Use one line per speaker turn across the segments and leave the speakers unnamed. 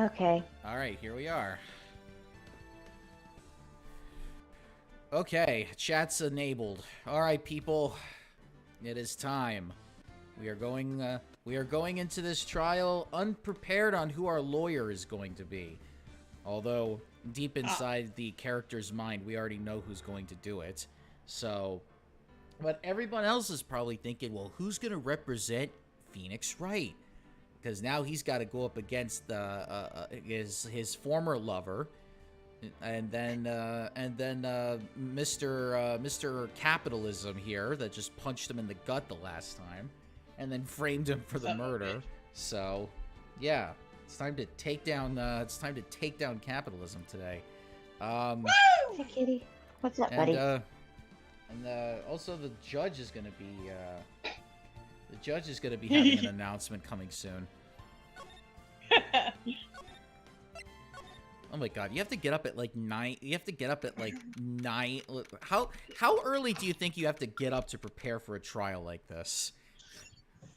Okay.
Alright, here we are. Okay, chat's enabled. Alright, people. It is time. We are going into this trial unprepared on who our lawyer is going to be. Although, deep inside the character's mind, we already know who's going to do it. So, but everyone else is probably thinking, well, who's going to represent Phoenix Wright? Because now he's got to go up against his former lover, and then Mr. Capitalism here that just punched him in the gut the last time, and then framed him for the murder. So, yeah, it's time to take down capitalism today.
Hey, kitty. What's up, buddy?
And also the judge is gonna be having an announcement coming soon. Oh my god, you have to get up at like 9. You have to get up at like 9. How early do you think you have to get up to prepare for a trial like this?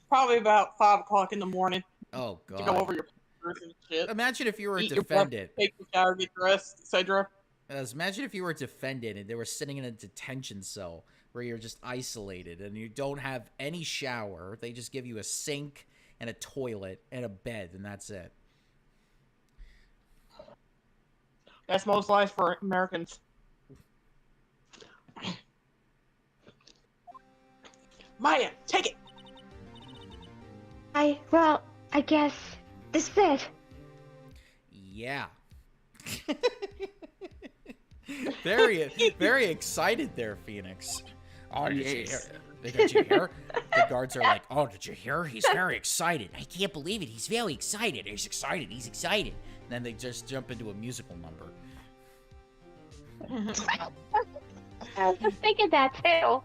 Probably about 5 o'clock in the morning.
Oh god.
To go over your papers and shit.
Imagine if you were a
Eat your
defendant.
breakfast, take a shower, get dressed, etc.
Imagine if you were a defendant and they were sitting in a detention cell where you're just isolated and you don't have any shower. They just give you a sink and a toilet and a bed, and that's it.
That's most life for Americans. Maya, take it!
Well, I guess this is it.
Yeah. Very excited there, Phoenix. Oh, did you hear? Did you hear? The guards are like, oh, did you hear? He's very excited. I can't believe it. He's very excited. He's excited. He's excited. And then they just jump into a musical number.
I was thinking that too.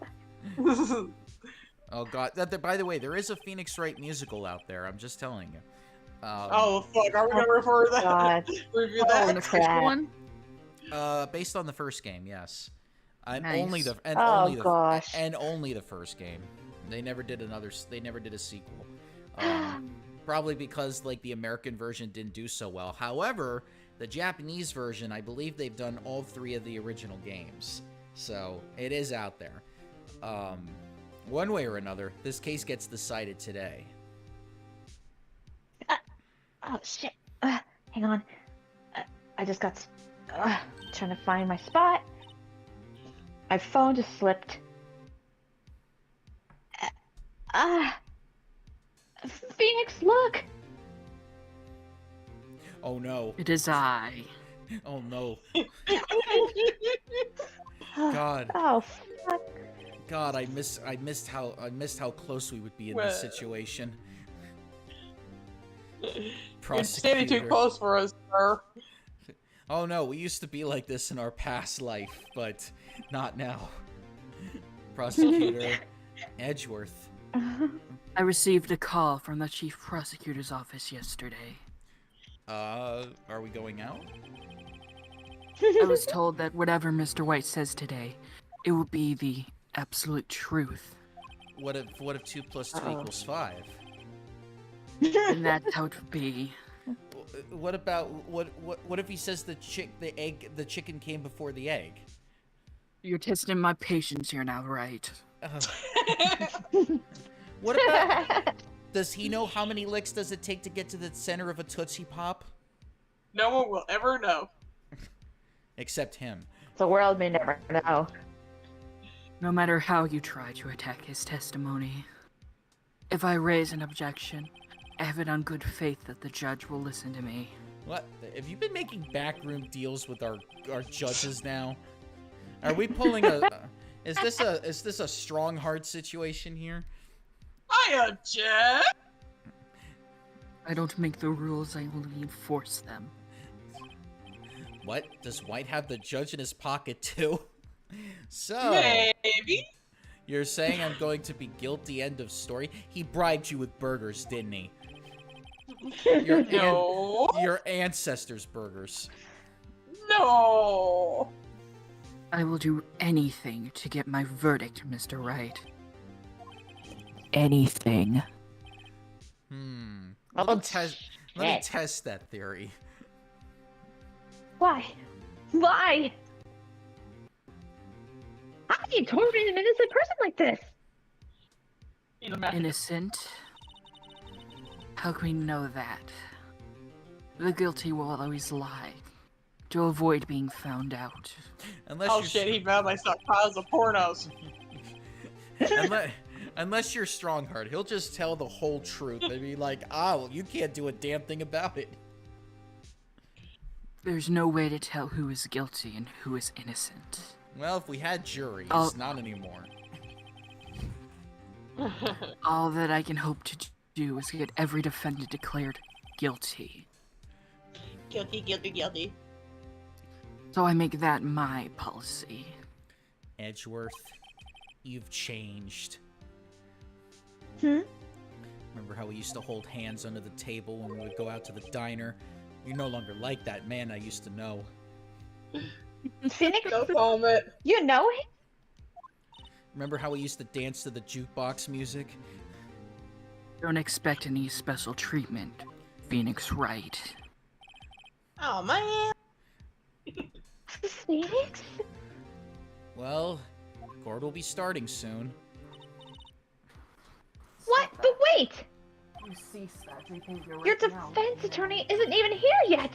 Oh god! By the way, there is a Phoenix Wright musical out there. I'm just telling you.
Oh fuck! Are we gonna refer that?
God.
Review that?
Oh,
The first
crap.
one?
Based on the first game, yes. And
Nice.
only the
Gosh.
and only the first game. They never did a sequel. Probably because like the American version didn't do so well. However, the Japanese version, I believe they've done all 3 of the original games. So, it is out there. One way or another, this case gets decided today.
Oh, shit. Hang on. I just got... trying to find my spot. My phone just slipped. Phoenix, look!
Oh no.
It is I.
Oh no. God.
Oh, fuck.
God, I missed how close we would be in this situation.
You're standing too close for us, sir.
Oh no, we used to be like this in our past life, but not now. Prosecutor Edgeworth.
I received a call from the chief prosecutor's office yesterday.
Are we going out?
I was told that whatever Mr. White says today, it will be the absolute truth.
What if 2 + 2 equals 5?
And that's how it would be.
What about what if he says the chicken came before the egg?
You're testing my patience here now, right?
What about does he know how many licks does it take to get to the center of a Tootsie Pop?
No one will ever know.
Except him.
The world may never know.
No matter how you try to attack his testimony, if I raise an objection, I have it on good faith that the judge will listen to me.
What? Have you been making backroom deals with our judges now? Are we pulling a? Is this a strong heart situation here?
I object.
I don't make the rules, I only enforce them.
What? Does White have the judge in his pocket too? So
Maybe.
you're saying I'm going to be guilty? End of story. He bribed you with burgers, didn't he?
No.
Your ancestors' burgers.
No.
I will do anything to get my verdict, Mr. Wright. Anything.
Hmm.
Oh,
Let me test
shit.
that theory.
Why? Why? How can you torment an innocent person like this?
He's a mess.
Innocent? How can we know that? The guilty will always lie to avoid being found out.
Unless
Oh
you're
shit, he found my stockpiles of pornos.
unless you're Strongheart, he'll just tell the whole truth and be like, "Ah, well, you can't do a damn thing about it."
There's no way to tell who is guilty and who is innocent.
Well, if we had juries, not anymore.
All that I can hope to do is get every defendant declared guilty.
Guilty, guilty, guilty.
So I make that my policy.
Edgeworth, you've changed.
Hmm?
Remember how we used to hold hands under the table when we would go out to the diner? You're no longer like that man I used to know.
Phoenix?
No comment.
You know him?
Remember how we used to dance to the jukebox music?
Don't expect any special treatment, Phoenix Wright.
Oh man.
Phoenix?
Well, court will be starting soon.
What? But wait!
You cease that behavior
Your
right now.
defense attorney isn't even here yet!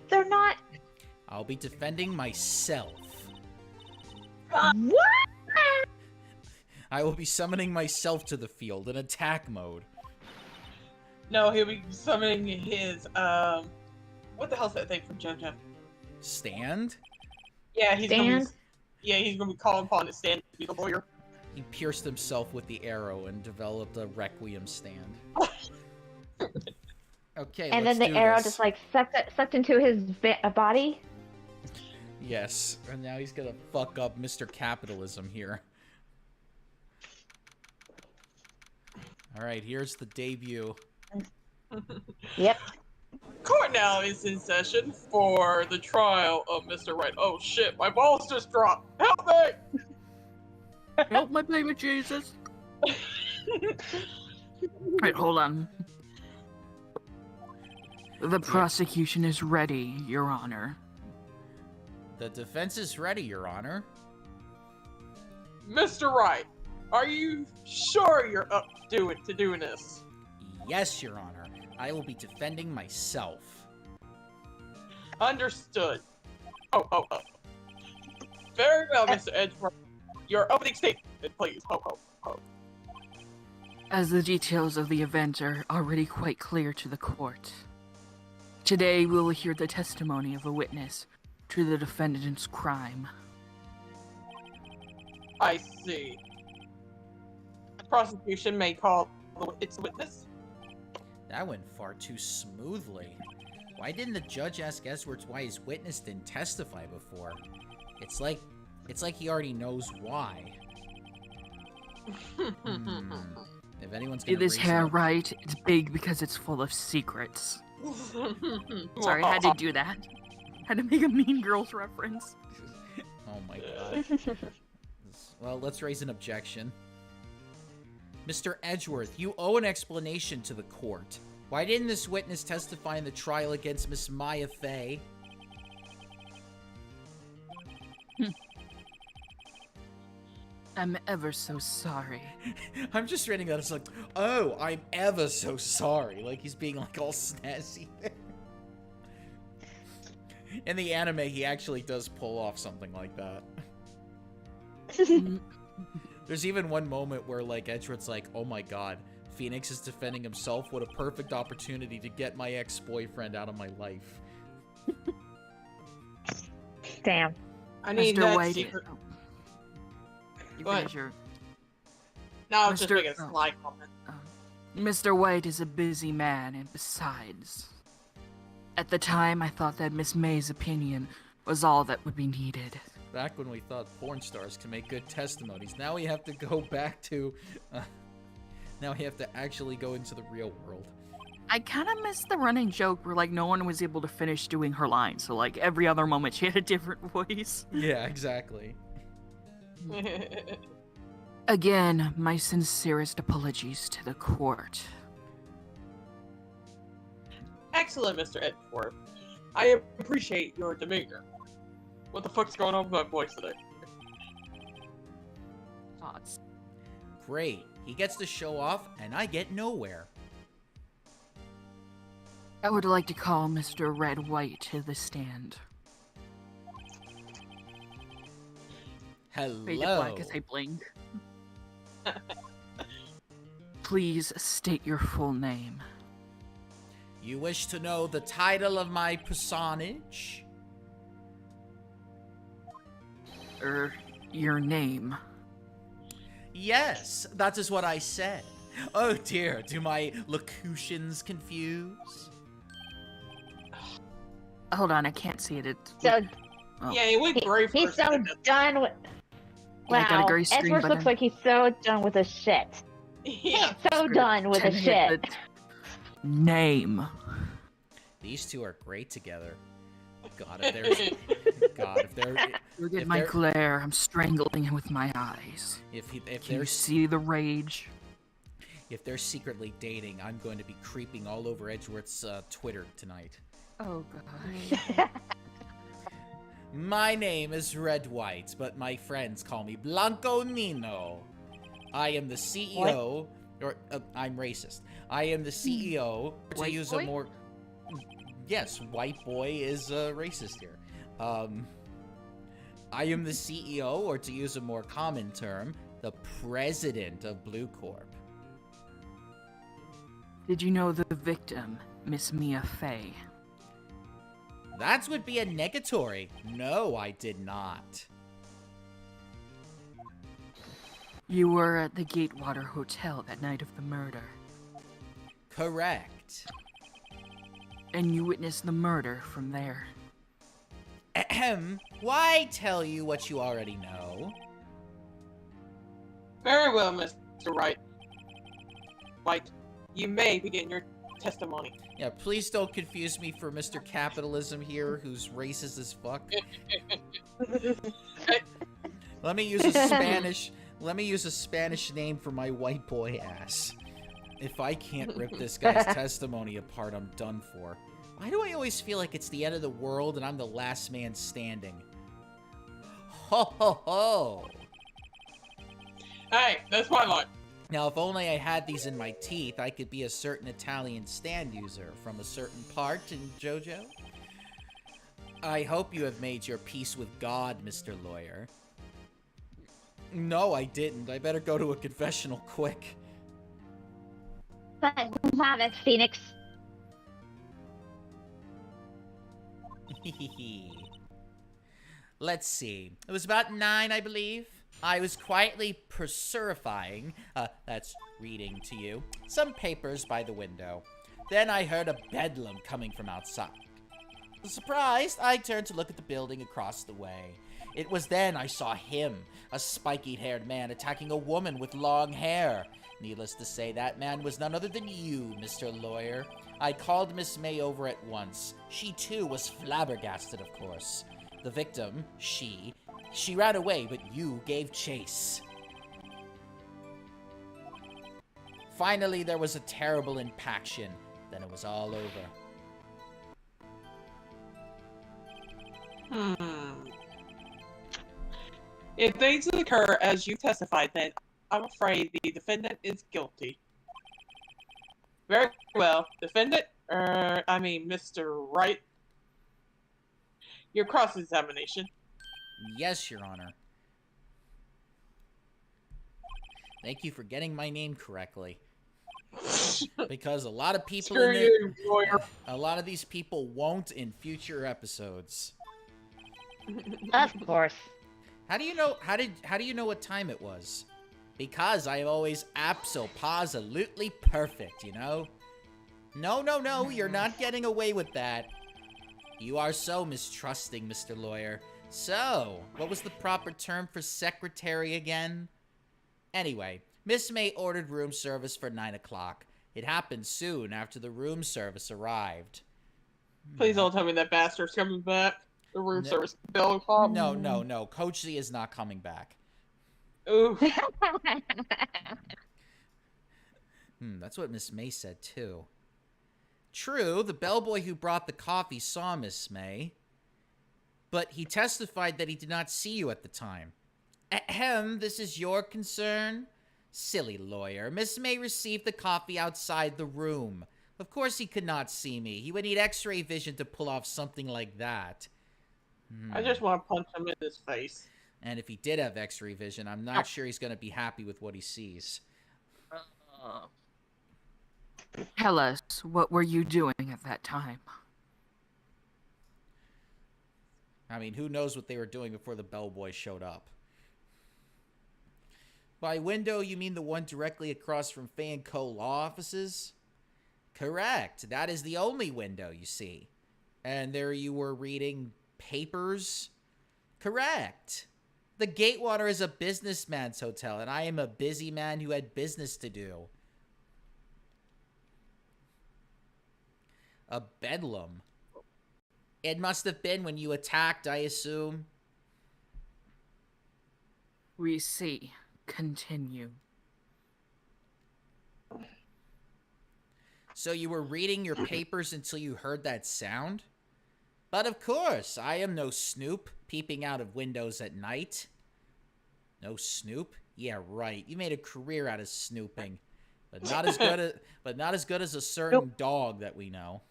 They're not...
I'll be defending myself.
What?
I will be summoning myself to the field in attack mode.
No, he'll be summoning his what the hell's that thing from JoJo?
Stand?
Yeah, he's gonna
Stand?
be, he's gonna be calling upon his stand to be the lawyer.
He pierced himself with the arrow and developed a requiem stand. Okay,
And
let's
then the
do
arrow
this.
just like sucked into his body?
Yes, and now he's gonna fuck up Mr. Capitalism here. Alright, here's the debut.
Yep.
Court now is in session for the trial of Mr. Wright. Oh shit, my balls just dropped. Help me!
Help my baby Jesus. Wait, hold on. The prosecution is ready, Your Honor.
The defense is ready, Your Honor.
Mr. Wright, are you sure you're up to doing this?
Yes, Your Honor. I will be defending myself.
Understood. Oh. Very well, Mr. Edgeworth. Your opening statement, please. Oh.
As the details of the event are already quite clear to the court, today we will hear the testimony of a witness to the defendant's crime.
I see. The prosecution may call its witness.
That went far too smoothly. Why didn't the judge ask Edgeworth why his witness didn't testify before? It's like he already knows why. If anyone's gonna
This
raise
hair,
it-
right? It's big because it's full of secrets. Sorry, I had to do that. Had to make a Mean Girls reference.
Oh my god. Well, let's raise an objection. Mr. Edgeworth, you owe an explanation to the court. Why didn't this witness testify in the trial against Miss Maya Fey?
I'm ever so sorry.
I'm just reading that. It's like, oh, I'm ever so sorry. Like he's being like all snazzy. In the anime, he actually does pull off something like that. There's even one moment where like Edgeworth's like, oh my god, Phoenix is defending himself. What a perfect opportunity to get my ex-boyfriend out of my life.
Damn.
I need
Mr.
that
White.
secret.
You
Go ahead.
finish your.
No, I was just
Mr.
making a sly comment.
Mr. White is a busy man, and besides, at the time I thought that Miss May's opinion was all that would be needed.
Back when we thought porn stars can make good testimonies, now we have to go back to... now we have to actually go into the real world.
I kind of missed the running joke where, like, no one was able to finish doing her line, so, like, every other moment she had a different voice.
Yeah, exactly.
Again, my sincerest apologies to the court.
Excellent, Mr. Edgeworth. I appreciate your demeanor. What the fuck's going on with my voice today?
Thoughts.
Great. He gets to show off, and I get nowhere.
I would like to call Mr. Red White to the stand. Fade to
Hello.
black as I blink. Please state your full name.
You wish to know the title of my personage?
Your name.
Yes, that is what I said. Oh dear, do my locutions confuse?
Hold on, I can't see it.
So
Oh.
Yeah, it went great for
he's
a
so
second.
done with.
Yeah, I got a
Wow,
gray screen
Edwards
button.
looks like he's so done with his shit.
Yeah.
So
Screw it.
done with
Time
his
to hit
shit.
the Name.
These two are great together. God, if they're
Look at
If
my
they're-
glare. I'm strangling him with my eyes.
if
Can you see the rage?
if they're secretly dating, I'm going to be creeping all over Edgeworth's Twitter tonight.
Oh god.
My name is Red White, but my friends call me Blanco Nino. I am the CEO, or I'm racist. I am the CEO. To
White
use
boy?
a more, yes, white boy is racist here. I am the CEO, or to use a more common term, the president of Blue Corp.
Did you know the victim, Miss Mia Fey?
That would be a negatory. No, I did not.
You were at the Gatewater Hotel that night of the murder,
Correct.
and you witnessed the murder from there.
Ahem. Why tell you what you already know?
Very well, Mr. Wright. White, you may begin your testimony.
Yeah, please don't confuse me for Mr. Capitalism here, who's racist as fuck. Let me use a Spanish name for my white boy ass. If I can't rip this guy's testimony apart, I'm done for. Why do I always feel like it's the end of the world and I'm the last man standing? Ho ho ho!
Hey, that's my line.
Now, if only I had these in my teeth, I could be a certain Italian stand user from a certain part in JoJo. I hope you have made your peace with God, Mr. Lawyer. No, I didn't. I better go to a confessional quick.
But have it, Phoenix.
Let's see. It was about 9, I believe. I was quietly preserifying, that's reading to you, some papers by the window. Then I heard a bedlam coming from outside. Surprised, I turned to look at the building across the way. It was then I saw him, a spiky-haired man attacking a woman with long hair. Needless to say, that man was none other than you, Mr. Lawyer. I called Miss May over at once. She, too, was flabbergasted, of course. The victim, she ran away, but you gave chase. Finally, there was a terrible impaction. Then it was all over.
If things occur as you testified, then I'm afraid the defendant is guilty. Very well. Defendant, Mr. Wright. Your cross-examination.
Yes, Your Honor. Thank you for getting my name correctly. Because a lot of people
Screw
in there,
you, lawyer.
a lot of these people won't in future episodes.
Of course.
How do you know? How do you know what time it was? Because I am always abso-positively perfect, you know? No, you're not getting away with that. You are so mistrusting, Mr. Lawyer. So, what was the proper term for secretary again? Anyway, Miss May ordered room service for 9 o'clock. It happened soon after the room service arrived.
Please don't tell me that bastard's coming back. The room
No.
service bill pop.
No. Coach Z is not coming back.
Ooh.
That's what Miss May said, too. True, the bellboy who brought the coffee saw Miss May, but he testified that he did not see you at the time. Ahem, this is your concern? Silly lawyer. Miss May received the coffee outside the room. Of course he could not see me. He would need x-ray vision to pull off something like that.
I just want to punch him in his face.
And if he did have x-ray vision, I'm not sure he's going to be happy with what he sees.
Tell us, what were you doing at that time?
I mean, who knows what they were doing before the bellboy showed up. By window, you mean the one directly across from Fay & Co. law offices? Correct. That is the only window, you see. And there you were reading papers? Correct. The Gatewater is a businessman's hotel, and I am a busy man who had business to do. A bedlam. It must have been when you attacked, I assume.
We see. Continue.
So you were reading your papers until you heard that sound? But of course, I am no snoop, peeping out of windows at night. No snoop? Yeah, right. You made a career out of snooping. But not as good as a certain dog that we know.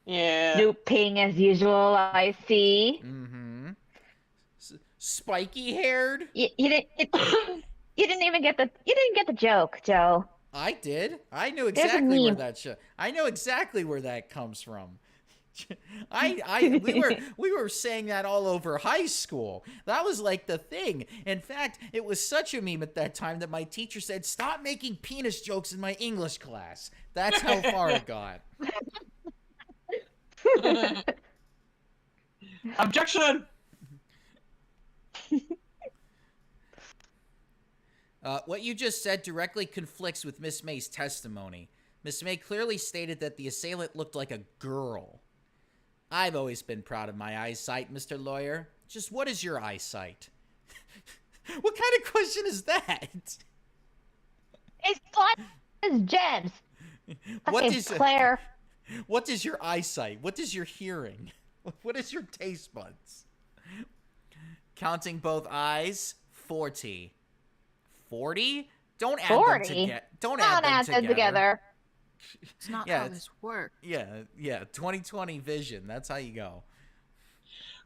Yeah.
Snooping as usual, I see.
Mm-hmm. Spiky-haired?
You didn't even get the joke, Joe.
I did. I knew
There's a
exactly where
meme.
that I know exactly where that comes from. we were saying that all over high school. That was like the thing. In fact, it was such a meme at that time that my teacher said, "Stop making penis jokes in my English class." That's how far it got.
Objection!
What you just said directly conflicts with Miss May's testimony. Miss May clearly stated that the assailant looked like a girl. I've always been proud of my eyesight, Mr. Lawyer. Just what is your eyesight? What kind of question is that?
It's black as gems.
What
Fucking
is
Claire?
What is your eyesight? What is your hearing? What is your taste buds? Counting both eyes, 40. 40? Don't add
40?
them together. Don't
Not
add them together.
It's not
Yeah,
how
it's-
this works.
Yeah, 20/20 vision. That's how you go.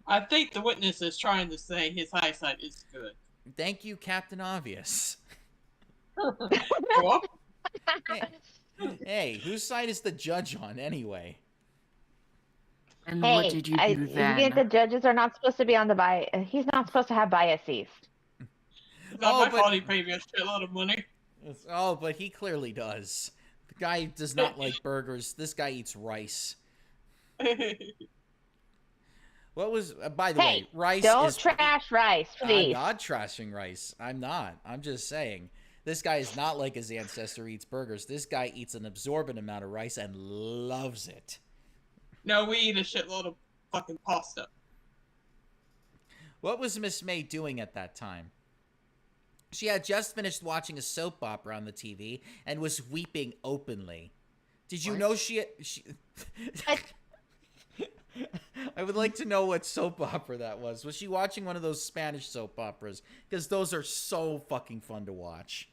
I think the witness is trying to say his eyesight is good.
Thank you, Captain Obvious.
Well,
Hey, whose side is the judge on anyway?
And
Hey,
what did you do then?
think the judges are not supposed to be on the bias. He's not supposed to have biases.
it's not
Oh,
my
but-
fault he paid me a shitload of money.
Oh, but he clearly does. The guy does not like burgers. This guy eats rice. What was, by the way, rice
Don't
is...
trash rice,
I'm
please.
not trashing rice. I'm not. I'm just saying. This guy is not like his ancestor eats burgers. This guy eats an absorbent amount of rice and loves it.
No, we eat a shitload of fucking pasta.
What was Miss May doing at that time? She had just finished watching a soap opera on the TV and was weeping openly. Did you know she I would like to know what soap opera that was. Was she watching one of those Spanish soap operas? Because those are so fucking fun to watch.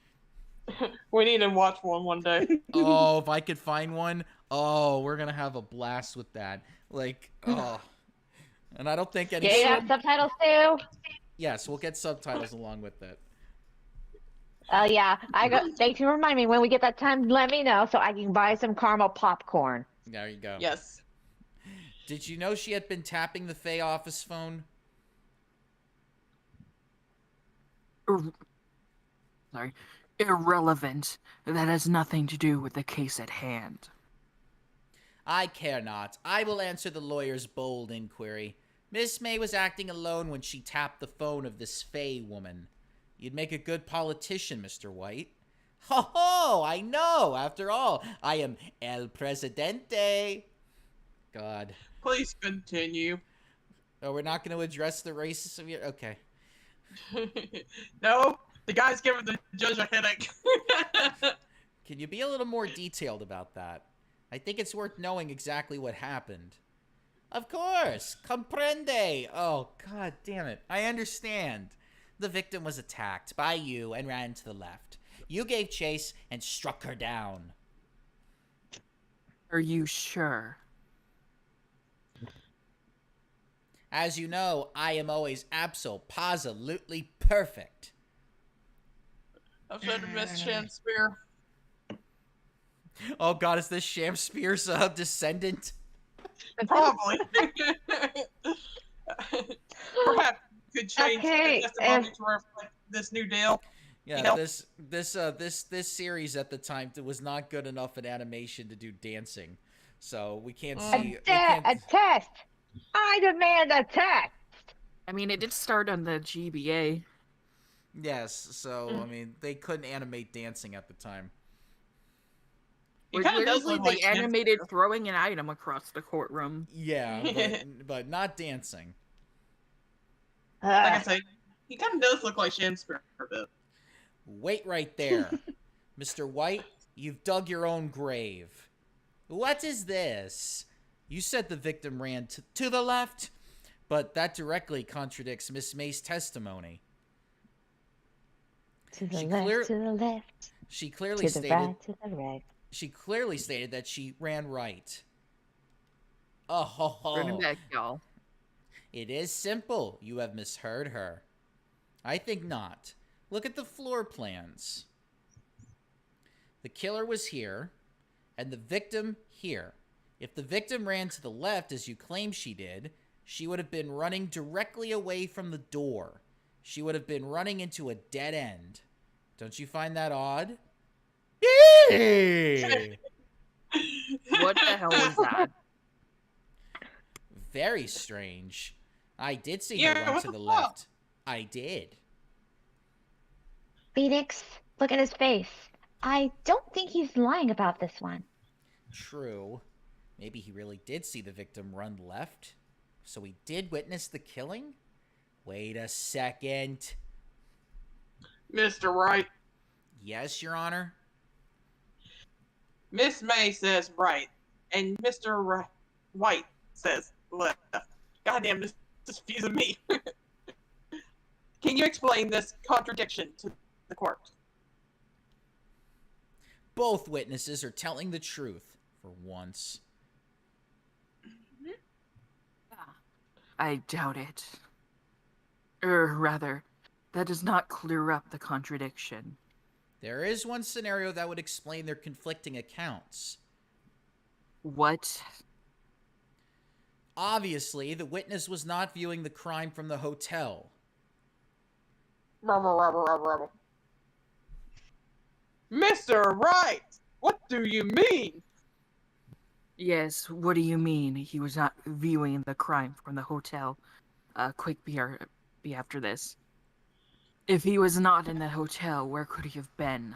We need to watch one day.
Oh, if I could find one, oh, we're gonna have a blast with that. Like, oh. And I don't think any...
Do you have subtitles too?
Yes, we'll get subtitles along with it.
Oh yeah, thanks for reminding me. When we get that time, let me know so I can buy some caramel popcorn.
There you go.
Yes.
Did you know she had been tapping the Faye office phone?
Sorry. Irrelevant. That has nothing to do with the case at hand.
I care not. I will answer the lawyer's bold inquiry. Miss May was acting alone when she tapped the phone of this Faye woman. You'd make a good politician, Mr. White. Ho ho! I know! After all, I am El Presidente. God.
Please continue.
Oh, we're not going to address the racism yet? Okay.
No, the guy's giving the judge a headache.
Can you be a little more detailed about that? I think it's worth knowing exactly what happened. Of course, comprende. Oh, god damn it. I understand. The victim was attacked by you and ran to the left. You gave chase and struck her down.
Are you sure?
As you know, I am always absolutely perfect.
I've said to Miss Shakespeare.
Oh god, is this Shamspeare's descendant?
Probably. Perhaps you could change
Okay,
the testimony to reflect this new deal.
Yeah,
You know?
this series at the time was not good enough in animation to do dancing, so we can't see.
A test! I demand a test!
I mean, it did start on the GBA.
Yes, so I mean they couldn't animate dancing at the time.
He
Which
kinda does
literally
look like
they animated
Shakespeare.
throwing an item across the courtroom.
Yeah, but not dancing.
Like I said, he kind of does look like Shakespeare a bit.
Wait right there, Mr. White. You've dug your own grave. What is this? You said the victim ran to the left, but that directly contradicts Miss May's testimony.
To the
She
left, to the left,
She clearly
to the
stated.
right, to the right.
She clearly stated that she ran right. Oh ho ho.
Running back, y'all.
It is simple. You have misheard her. I think not. Look at the floor plans. The killer was here, and the victim here. If the victim ran to the left, as you claim she did, she would have been running directly away from the door. She would have been running into a dead end. Don't you find that odd?
What the hell was that?
Very strange. I did see
Yeah,
her run
what
to
the
the
fuck?
left. I did.
Phoenix, look at his face. I don't think he's lying about this one.
True. Maybe he really did see the victim run left. So he did witness the killing? Wait a second.
Mr. Wright,
Yes, Your Honor?
Miss May says right, and Mr. White says left. Goddamn, this is fusing me. Can you explain this contradiction to the court?
Both witnesses are telling the truth, for once.
I doubt it. Or rather, that does not clear up the contradiction.
There is one scenario that would explain their conflicting accounts.
What?
Obviously, the witness was not viewing the crime from the hotel.
Mr. Wright, what do you mean?
Yes, what do you mean he was not viewing the crime from the hotel? Quick be after this. If he was not in the hotel, where could he have been?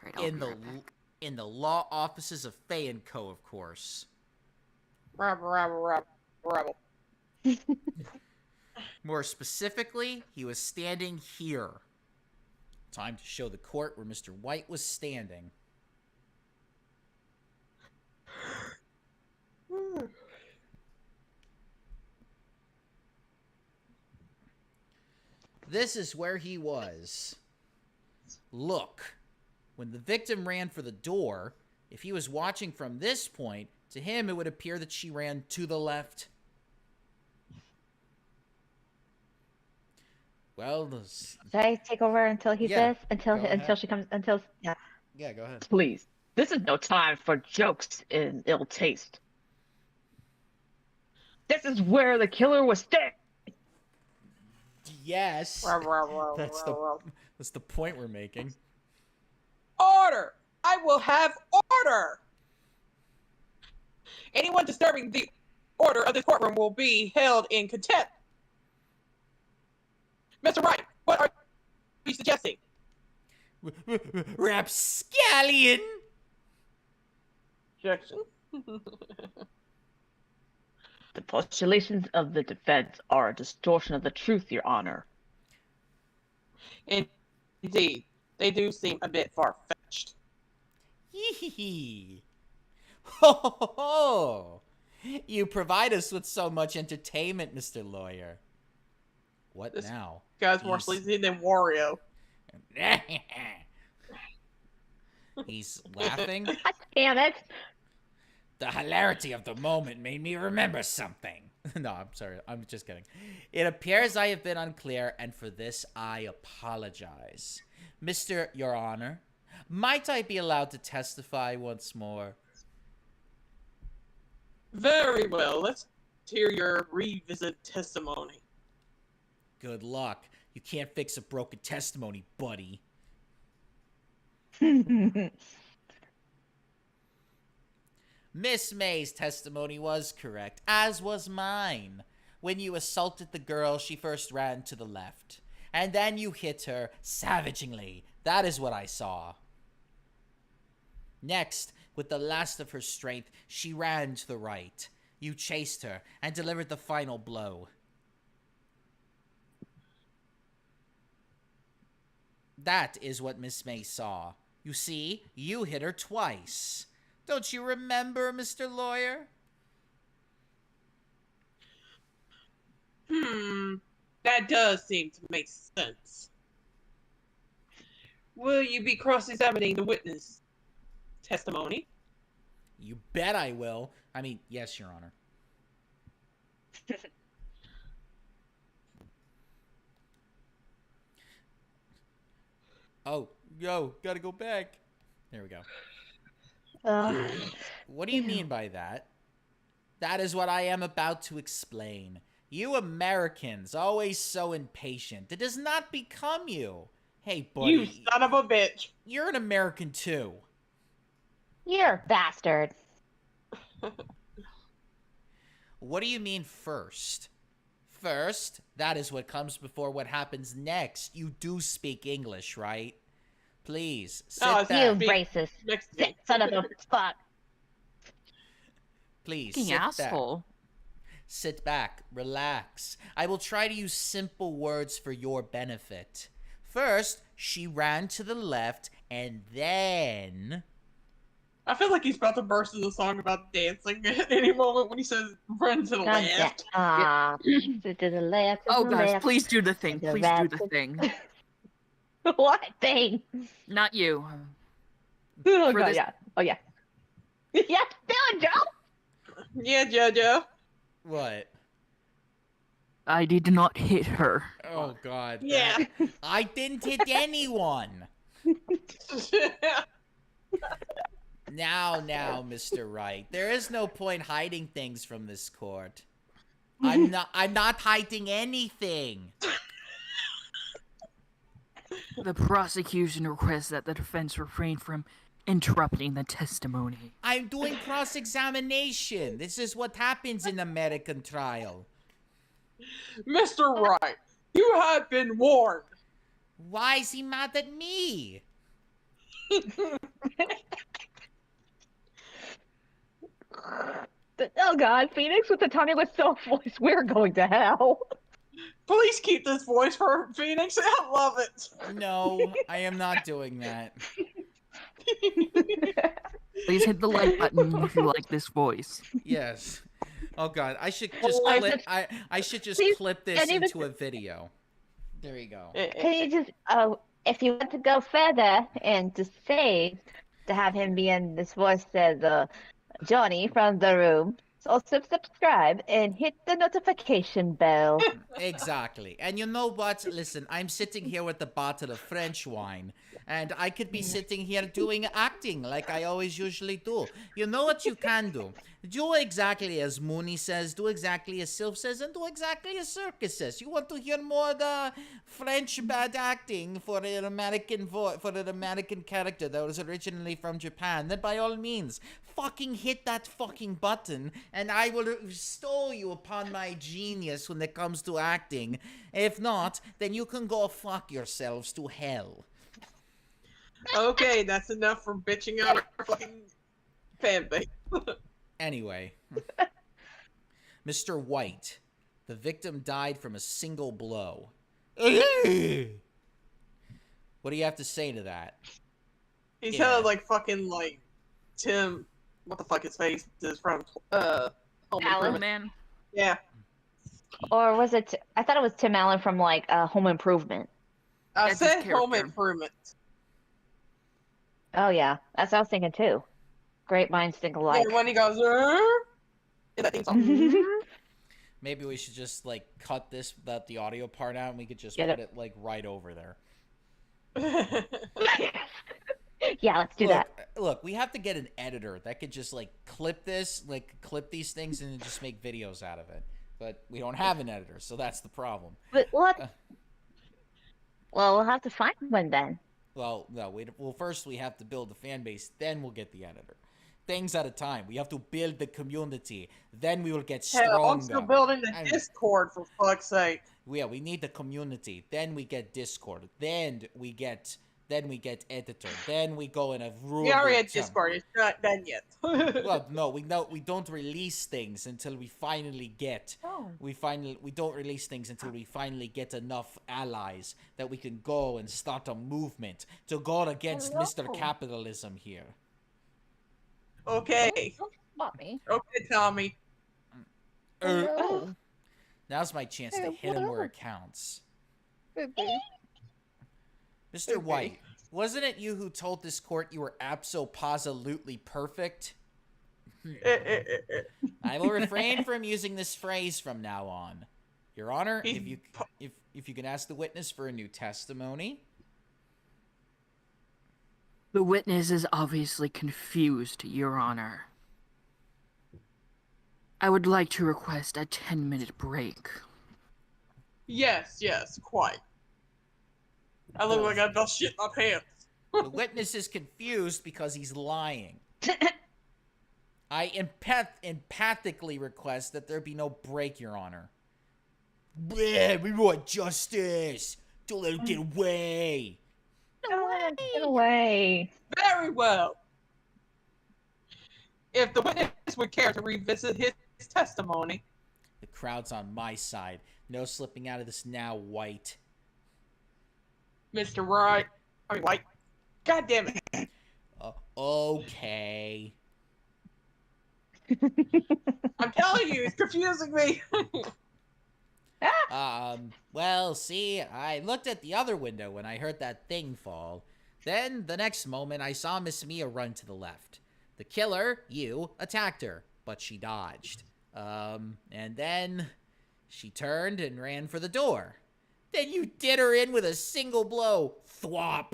Right, I'll
In
be
the
right back.
in the law offices of Fay & Co., of course. More specifically, he was standing here. Time to show the court where Mr. White was standing. This is where he was. Look, when the victim ran for the door, if he was watching from this point, to him it would appear that she ran to the left. Well,
Should I take over until he
Yeah,
says? Until
go ahead.
until she comes? Until yeah.
yeah, go ahead.
Please, this is no time for jokes in ill taste. This is where the killer was staying.
Yes, that's the point we're making.
Order! I will have order! Anyone disturbing the order of this courtroom will be held in contempt. Mr. Wright, what are you suggesting?
Rapscallion!
Objection.
The postulations of the defense are a distortion of the truth, Your Honor.
Indeed, they do seem a bit far-fetched.
Hee. Oh, you provide us with so much entertainment, Mr. Lawyer. What
This
now?
Guy's more
He's-
sleazy than Wario.
He's laughing.
God damn it.
The hilarity of the moment made me remember something. No, I'm sorry. I'm just kidding. It appears I have been unclear, and for this I apologize. Mr. Your Honor, might I be allowed to testify once more?
Very well. Let's hear your revisit testimony.
Good luck. You can't fix a broken testimony, buddy. Miss May's testimony was correct, as was mine. When you assaulted the girl, she first ran to the left. And then you hit her savagely. That is what I saw. Next, with the last of her strength, she ran to the right. You chased her and delivered the final blow. That is what Miss May saw. You see, you hit her twice. Don't you remember, Mr. Lawyer?
That does seem to make sense. Will you be cross-examining the witness testimony?
You bet I will. I mean, yes, Your Honor. Oh, yo, gotta go back. There we go. What do you mean by that? That is what I am about to explain. You Americans, always so impatient. It does not become you. Hey, buddy.
You son of a bitch.
You're an American, too.
You're a bastard.
What do you mean first? First, that is what comes before what happens next. You do speak English, right? Please, sit
Oh, it's
You
back.
racist.
Mexican.
Son of a fuck.
Please,
Fucking
sit back.
asshole.
Sit back, relax. I will try to use simple words for your benefit. First, she ran to the left, and then...
I feel like he's about to burst into a song about dancing at any moment when he says run to the
God
left.
to the left. To
Oh
the
gosh,
left.
please do the thing.
The
Please do
rat-
the thing.
What thing?
Not you.
Oh
For
god,
this-
yeah. Oh yeah. Yes, do it, Joe.
Yeah, Jojo.
What?
I did not hit her.
Oh, God.
Yeah.
I didn't hit anyone. Now, Mr. Wright. There is no point hiding things from this court. I'm not hiding anything.
The prosecution requests that the defense refrain from interrupting the testimony.
I'm doing cross-examination. This is what happens in American trial.
Mr. Wright, you have been warned.
Why is he mad at me?
Oh god, Phoenix with the Tommy Wiseau voice. We're going to hell.
Please keep this voice for Phoenix. I love it.
No, I am not doing that.
Please hit the like button if you like this voice.
Yes. Oh God, I should just
Well,
clip. I should just
please,
clip this
and even-
into a video. There you go.
Can you just, if you want to go further and to save, to have him be in this voice as Johnny from The Room, also subscribe and hit the notification bell.
Exactly. And you know what? Listen, I'm sitting here with a bottle of French wine, and I could be sitting here doing acting like I always usually do. You know what you can do? Do exactly as Mooney says, do exactly as Sylph says, and do exactly as Circus says. You want to hear more of the French bad acting for an American for an American character that was originally from Japan, then by all means, fucking hit that fucking button, and I will bestow you upon my genius when it comes to acting. If not, then you can go fuck yourselves to hell.
Okay, that's enough for bitching out our fucking fanbase.
Anyway, Mr. White, the victim died from a single blow. What do you have to say to that?
He
Yeah.
sounded like fucking like Tim what the fuck his face is from Home
Alan?
Improvement.
Man.
Yeah.
Or was it? I thought it was Tim Allen from like Home Improvement.
I
That's his
said Home
character.
Improvement.
Oh yeah, that's what I was thinking too. Great minds think alike.
Yeah, when he goes, and that theme song.
Maybe we should just like cut the audio part out, and we could just
Get
put
it.
it like right over there.
Yeah, let's do that.
Look, we have to get an editor that could just like clip these things and then just make videos out of it. But we don't have an editor, so that's the problem.
But what? Well, we'll have to find one then.
Well, no, first we have to build the fan base, then we'll get the editor. Things at a time. We have to build the community, then we will get stronger.
Hell, I'm still building the Discord, for fuck's sake.
Yeah, we need the community. Then we get Discord. Then we get editor. Then we go in a room.
We already had Discord. It's not done yet.
Well, no, we don't release things until we finally get.
Oh.
We don't release things until we finally get enough allies that we can go and start a movement to go against Mr. Capitalism here.
Okay.
Mommy.
Okay, Tommy.
Now's my chance to hit him where it counts. Mr. White, wasn't it you who told this court you were abso-positively perfect? I will refrain from using this phrase from now on. Your Honor, if you can ask the witness for a new testimony.
The witness is obviously confused, Your Honor. I would like to request a 10-minute break.
Yes, quite. I look like I've done shit in my pants.
The witness is confused because he's lying. I empathically request that there be no break, Your Honor. Bleh, we want justice. Don't let him get away.
Get away.
Very well. If the witness would care to revisit his testimony.
The crowd's on my side. No slipping out of this now, White.
Mr. Wright. I mean, White. God damn it.
Okay.
I'm telling you, it's confusing me.
Well, see, I looked at the other window when I heard that thing fall. Then, the next moment, I saw Miss Mia run to the left. The killer, you, attacked her, but she dodged. And then she turned and ran for the door. Then you did her in with a single blow. Thwop.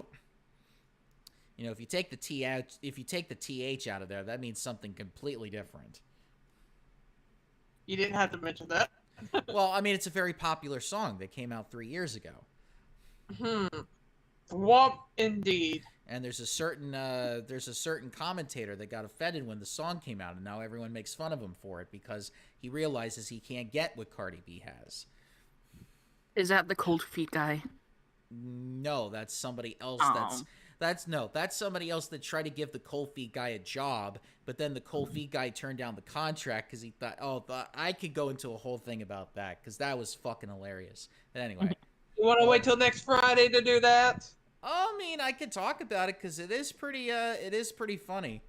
You know, if you take the T out, if you take the TH out of there, that means something completely different.
You didn't have to mention that.
Well, I mean, it's a very popular song that came out 3 years ago.
Womp indeed.
And there's a certain commentator that got offended when the song came out, and now everyone makes fun of him for it because he realizes he can't get what Cardi B has.
Is that the cold feet guy?
No, that's somebody else.
Oh.
That's somebody else that tried to give the cold feet guy a job, but then the cold feet guy turned down the contract because he thought, I could go into a whole thing about that because that was fucking hilarious. But anyway.
You want to wait till next Friday to do that?
I mean, I could talk about it because it is pretty funny.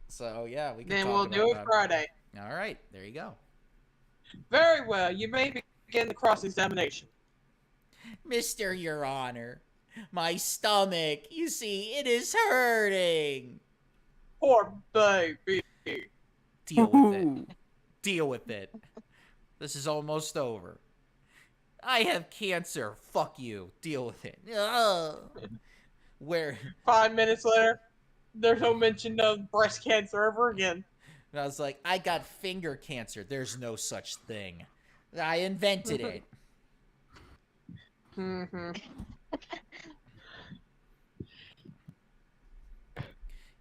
So yeah, we can.
Then
talk
we'll
about
do it
that.
Friday.
All right, there you go.
Very well. You may begin the cross-examination.
Mr. Your Honor, my stomach, you see, it is hurting.
Poor baby.
Deal with it. Deal with it. This is almost over. I have cancer. Fuck you. Deal with it. Ugh. Where?
5 minutes later, there's no mention of breast cancer ever again.
And I was like, I got finger cancer. There's no such thing. I invented it.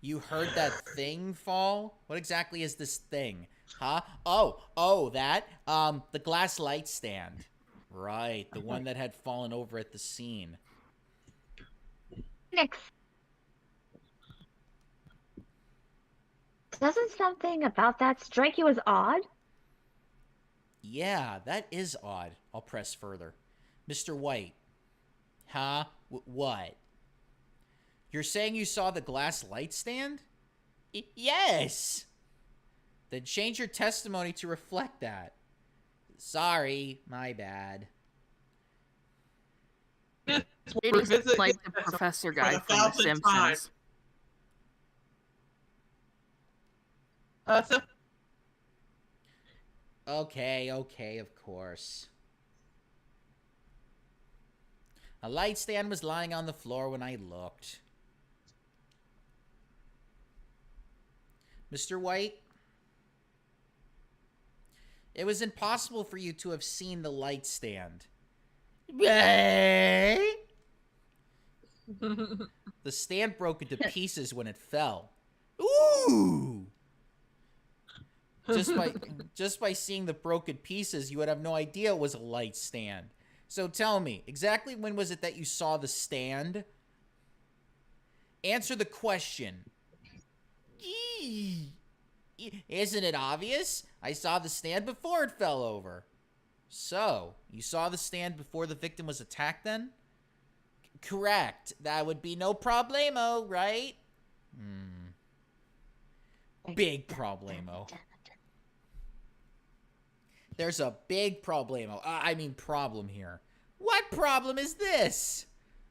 You heard that thing fall? What exactly is this thing? Huh? Oh, that? The glass light stand. Right, the one that had fallen over at the scene.
Next. Doesn't something about that strike you as odd?
Yeah, that is odd. I'll press further. Mr. White. Huh? What? You're saying you saw the glass light stand? Yes! Then change your testimony to reflect that. Sorry, my bad.
We'll
It is
revisit
like
this
the professor
for
guy
the
from The
1000th time.
Simpsons.
So
Okay, of course. A light stand was lying on the floor when I looked. Mr. White? It was impossible for you to have seen the light stand. The stand broke into pieces when it fell. Ooh! Just by seeing the broken pieces, you would have no idea it was a light stand. So tell me, exactly when was it that you saw the stand? Answer the question. Isn't it obvious? I saw the stand before it fell over. So, you saw the stand before the victim was attacked then? Correct. That would be no problemo, right? Big problemo. There's a big problemo. Problem here. What problem is this?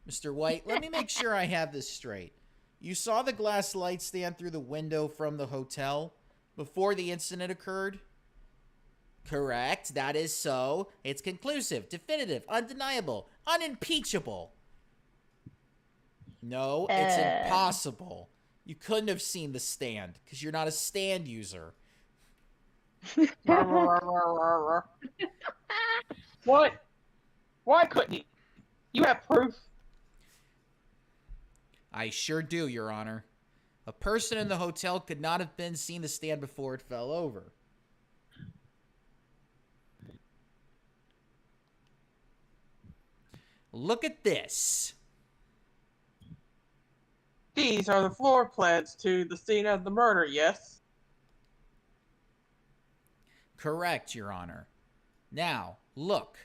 Mr. White, let me make sure I have this straight. You saw the glass light stand through the window from the hotel before the incident occurred? Correct. That is so. It's conclusive, definitive, undeniable, unimpeachable. No, it's impossible. You couldn't have seen the stand because you're not a stand user.
what? Why couldn't he? You have proof.
I sure do, Your Honor. A person in the hotel could not have been seen the stand before it fell over. Look at this.
These are the floor plans to the scene of the murder, yes?
Correct, Your Honor. Now, look.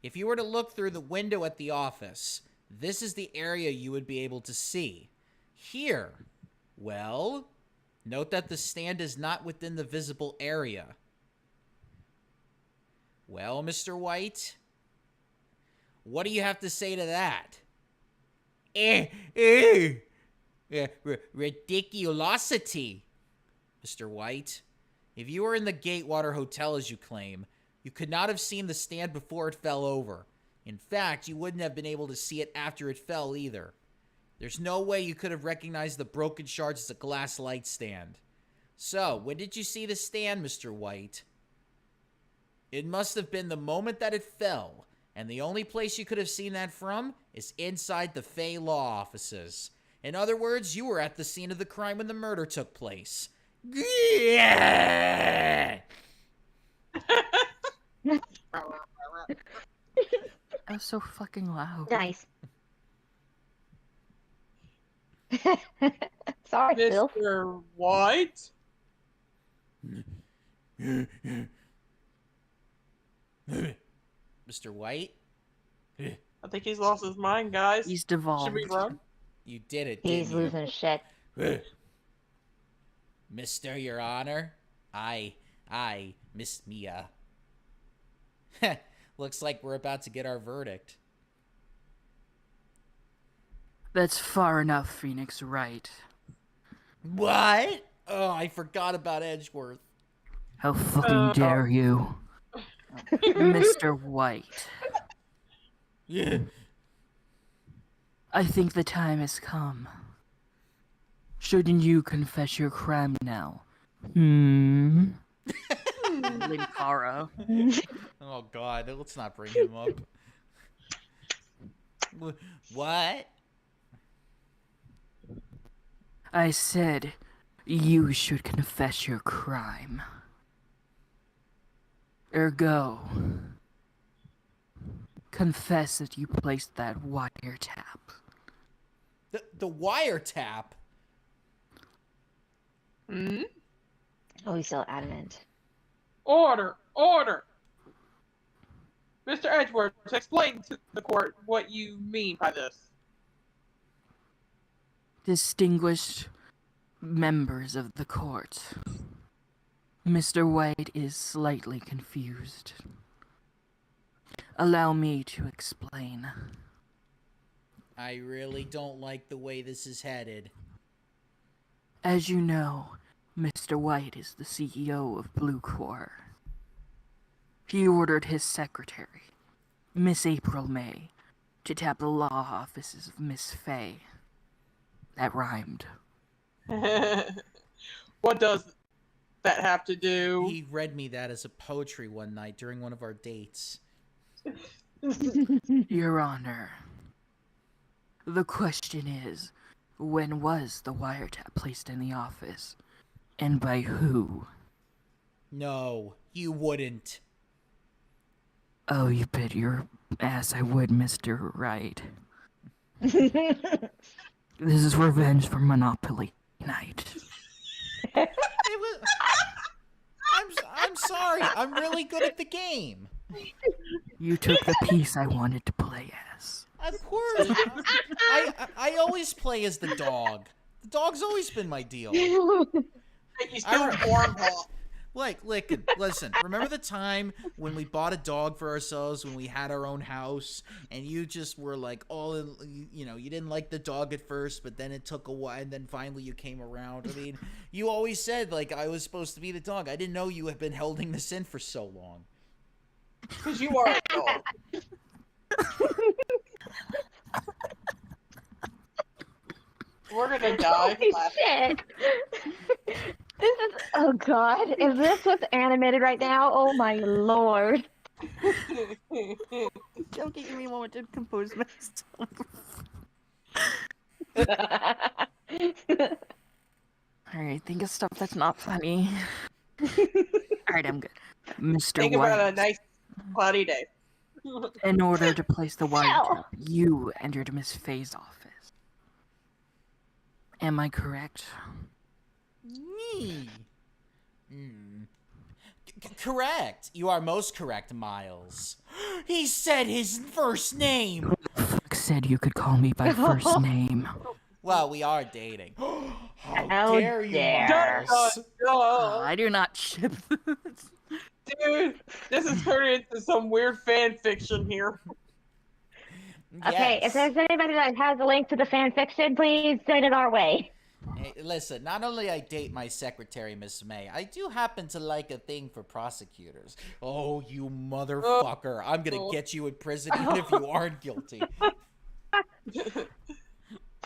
If you were to look through the window at the office, this is the area you would be able to see. Here, well, note that the stand is not within the visible area. Well, Mr. White, what do you have to say to that? Ridiculosity. Mr. White, if you were in the Gatewater Hotel as you claim, you could not have seen the stand before it fell over. In fact, you wouldn't have been able to see it after it fell either. There's no way you could have recognized the broken shards as a glass light stand. So, when did you see the stand, Mr. White? It must have been the moment that it fell, and the only place you could have seen that from is inside the Fey Law offices. In other words, you were at the scene of the crime when the murder took place.
That was so fucking loud.
Nice. Sorry, Phil.
Mr. White?
Mr. White?
I think he's lost his mind, guys.
He's
Should
devolved.
we run?
You did it,
He's
didn't you?
losing shit.
Mr. Your Honor, I Miss Mia. Looks like we're about to get our verdict.
That's far enough, Phoenix Wright.
What? Oh, I forgot about Edgeworth.
How fucking dare you? Mr. White.
Yeah.
I think the time has come. Shouldn't you confess your crime now? Linkara.
Oh God, let's not bring him up. What?
I said you should confess your crime. Ergo, confess that you placed that wiretap.
The wiretap?
Hmm?
Oh, he's so adamant.
Order! Order! Mr. Edgeworth, explain to the court what you mean by this.
Distinguished Members of the court, Mr. White is slightly confused. Allow me to explain.
I really don't like the way this is headed.
As you know, Mr. White is the CEO of Blue Corps. He ordered his secretary, Miss April May, to tap the law offices of Miss Fay. That rhymed.
What does that have to do?
He read me that as a poetry one night during one of our dates.
Your Honor, the question is, when was the wiretap placed in the office? And by who?
No, you wouldn't.
Oh, you bet your ass I would, Mr. Wright. This is revenge for Monopoly night.
It was... I'm sorry. I'm really good at the game.
You took the piece I wanted to play as.
Of course. I always play as the dog. The dog's always been my deal.
You still cornball.
Like, listen, remember the time when we bought a dog for ourselves when we had our own house, and you just were like, you didn't like the dog at first, but then it took a while, and then finally you came around. I mean, you always said, like, I was supposed to be the dog. I didn't know you had been holding this in for so long.
Because you are a dog. We're gonna die.
Holy shit. This is, oh god, is this what's animated right now? Oh my lord.
Don't give me a moment to compose myself. Alright, think of stuff that's not funny. Alright, I'm good. Mr.
Think
White,
about a nice cloudy day.
in order to place the wiretap, you entered Miss Fay's office. Am I correct?
Me. Correct. You are most correct, Miles. He said his first name.
Who the fuck said you could call me by first name?
Well, we are dating. How
How
dare you,
dare.
Miles?
I do not ship this.
Dude, this is turning into some weird fan fiction here.
Okay, if
Yes.
there's anybody that has a link to the fan fiction, please send it our way.
Hey, listen, not only I date my secretary, Miss May, I do happen to like a thing for prosecutors. Oh, you motherfucker. I'm gonna get you in prison even if you aren't guilty.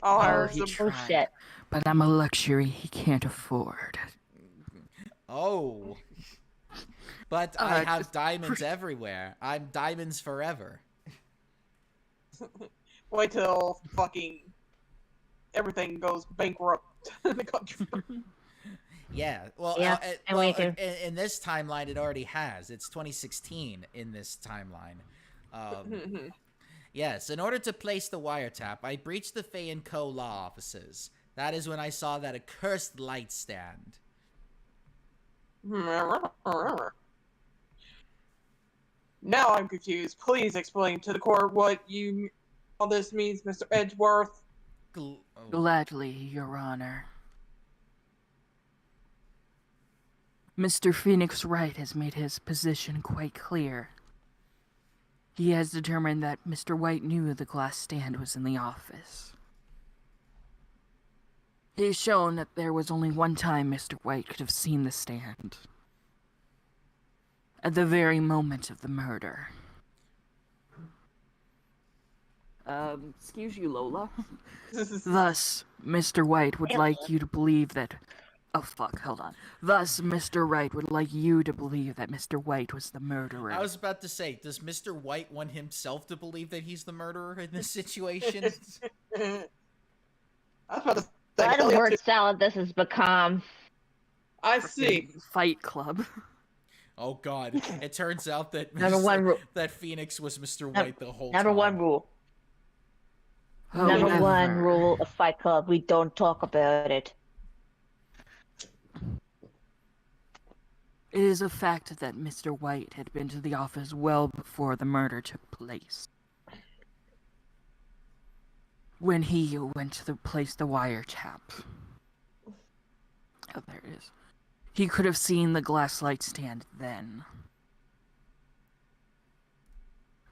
I'll hire
he
some.
tried.
Oh shit.
But I'm a luxury he can't afford.
Oh. But I have
just
diamonds everywhere. I'm diamonds forever.
Wait till fucking everything goes bankrupt in the country.
Yeah, well,
Yeah, and we can-
in this timeline, it already has. It's 2016 in this timeline. Yes, in order to place the wiretap, I breached the Fay & Co. law offices. That is when I saw that accursed light stand.
Now I'm confused. Please explain to the court what all this means, Mr. Edgeworth.
Oh.
Gladly, Your Honor. Mr. Phoenix Wright has made his position quite clear. He has determined that Mr. White knew the glass stand was in the office. He has shown that there was only one time Mr. White could have seen the stand. At the very moment of the murder. Excuse you, Lola. Thus, Mr. White would like you to believe that... Oh, fuck, hold on. Thus, Mr. Wright would like you to believe that Mr. White was the murderer.
I was about to say, does Mr. White want himself to believe that he's the murderer in this situation?
I was about to say,
What a
Elliot,
word salad this has become.
I see.
Fight Club.
Oh God! It turns out that
Number one rule.
that Phoenix was Mr. White the whole
Number
time.
one rule.
Oh,
Number one
whatever.
rule of Fight Club: we don't talk about it.
It is a fact that Mr. White had been to the office well before the murder took place. When he went to place the wiretap. Oh, there it is. He could have seen the glass light stand then.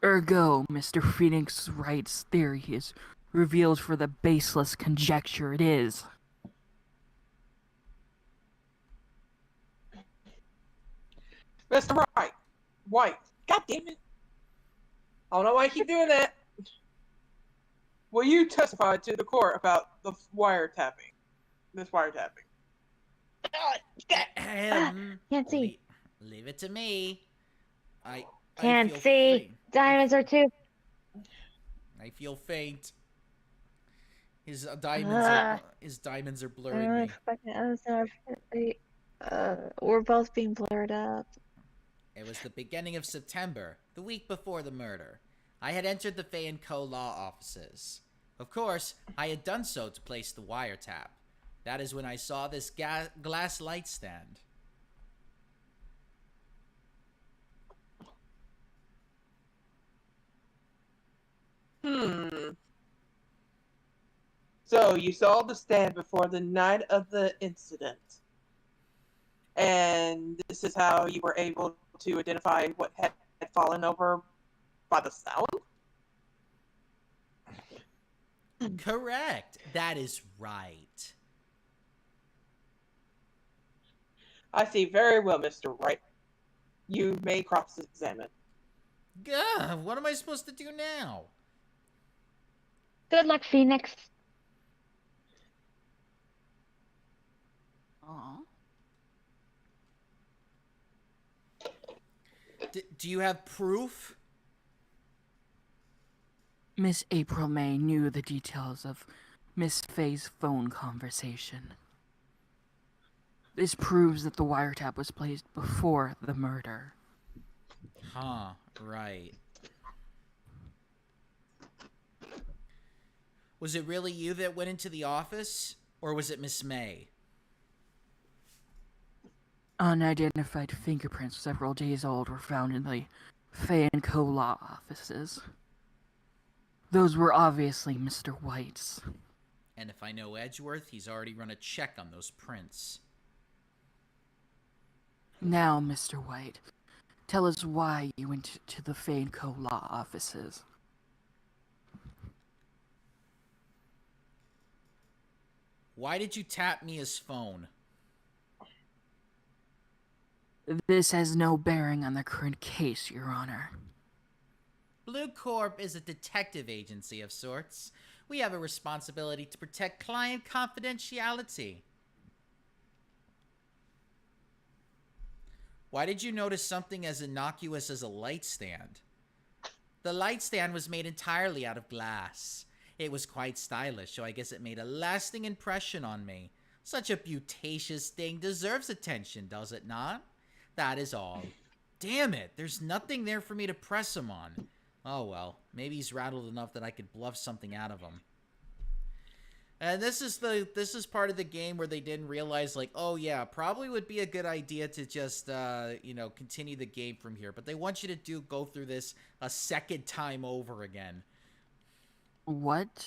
Ergo, Mr. Phoenix Wright's theory is revealed for the baseless conjecture it is.
Mr. Wright. White. God damn it. I don't know why I keep doing that. Will you testify to the court about the wiretapping? This wiretapping.
Can't see.
Leave it to me. I
Can't
feel
see.
faint.
Diamonds are too.
I feel faint. His diamonds are blurring me.
We're both being blurred up.
It was the beginning of September, the week before the murder. I had entered the Fay & Co. law offices. Of course, I had done so to place the wiretap. That is when I saw this glass light stand.
So you saw the stand before the night of the incident. And this is how you were able to identify what had fallen over by the sound?
Correct. That is right.
I see very well, Mr. Wright. You may cross-examine.
Gah, what am I supposed to do now?
Good luck, Phoenix.
Aw.
Do you have proof?
Miss April May knew the details of Miss Faye's phone conversation. This proves that the wiretap was placed before the murder.
Huh, right. Was it really you that went into the office? Or was it Miss May?
Unidentified fingerprints several days old were found in the Fay & Co. law offices. Those were obviously Mr. White's.
And if I know Edgeworth, he's already run a check on those prints.
Now, Mr. White, tell us why you went to the Fay & Co. law offices.
Why did you tap Mia's phone?
This has no bearing on the current case, Your Honor.
Blue Corp is a detective agency of sorts. We have a responsibility to protect client confidentiality. Why did you notice something as innocuous as a light stand? The light stand was made entirely out of glass. It was quite stylish, so I guess it made a lasting impression on me. Such a beauticious thing deserves attention, does it not? That is all. Damn it, there's nothing there for me to press him on. Oh well, maybe he's rattled enough that I could bluff something out of him. And this is part of the game where they didn't realize, like, oh yeah, probably would be a good idea to just, continue the game from here. But they want you to go through this a second time over again.
What?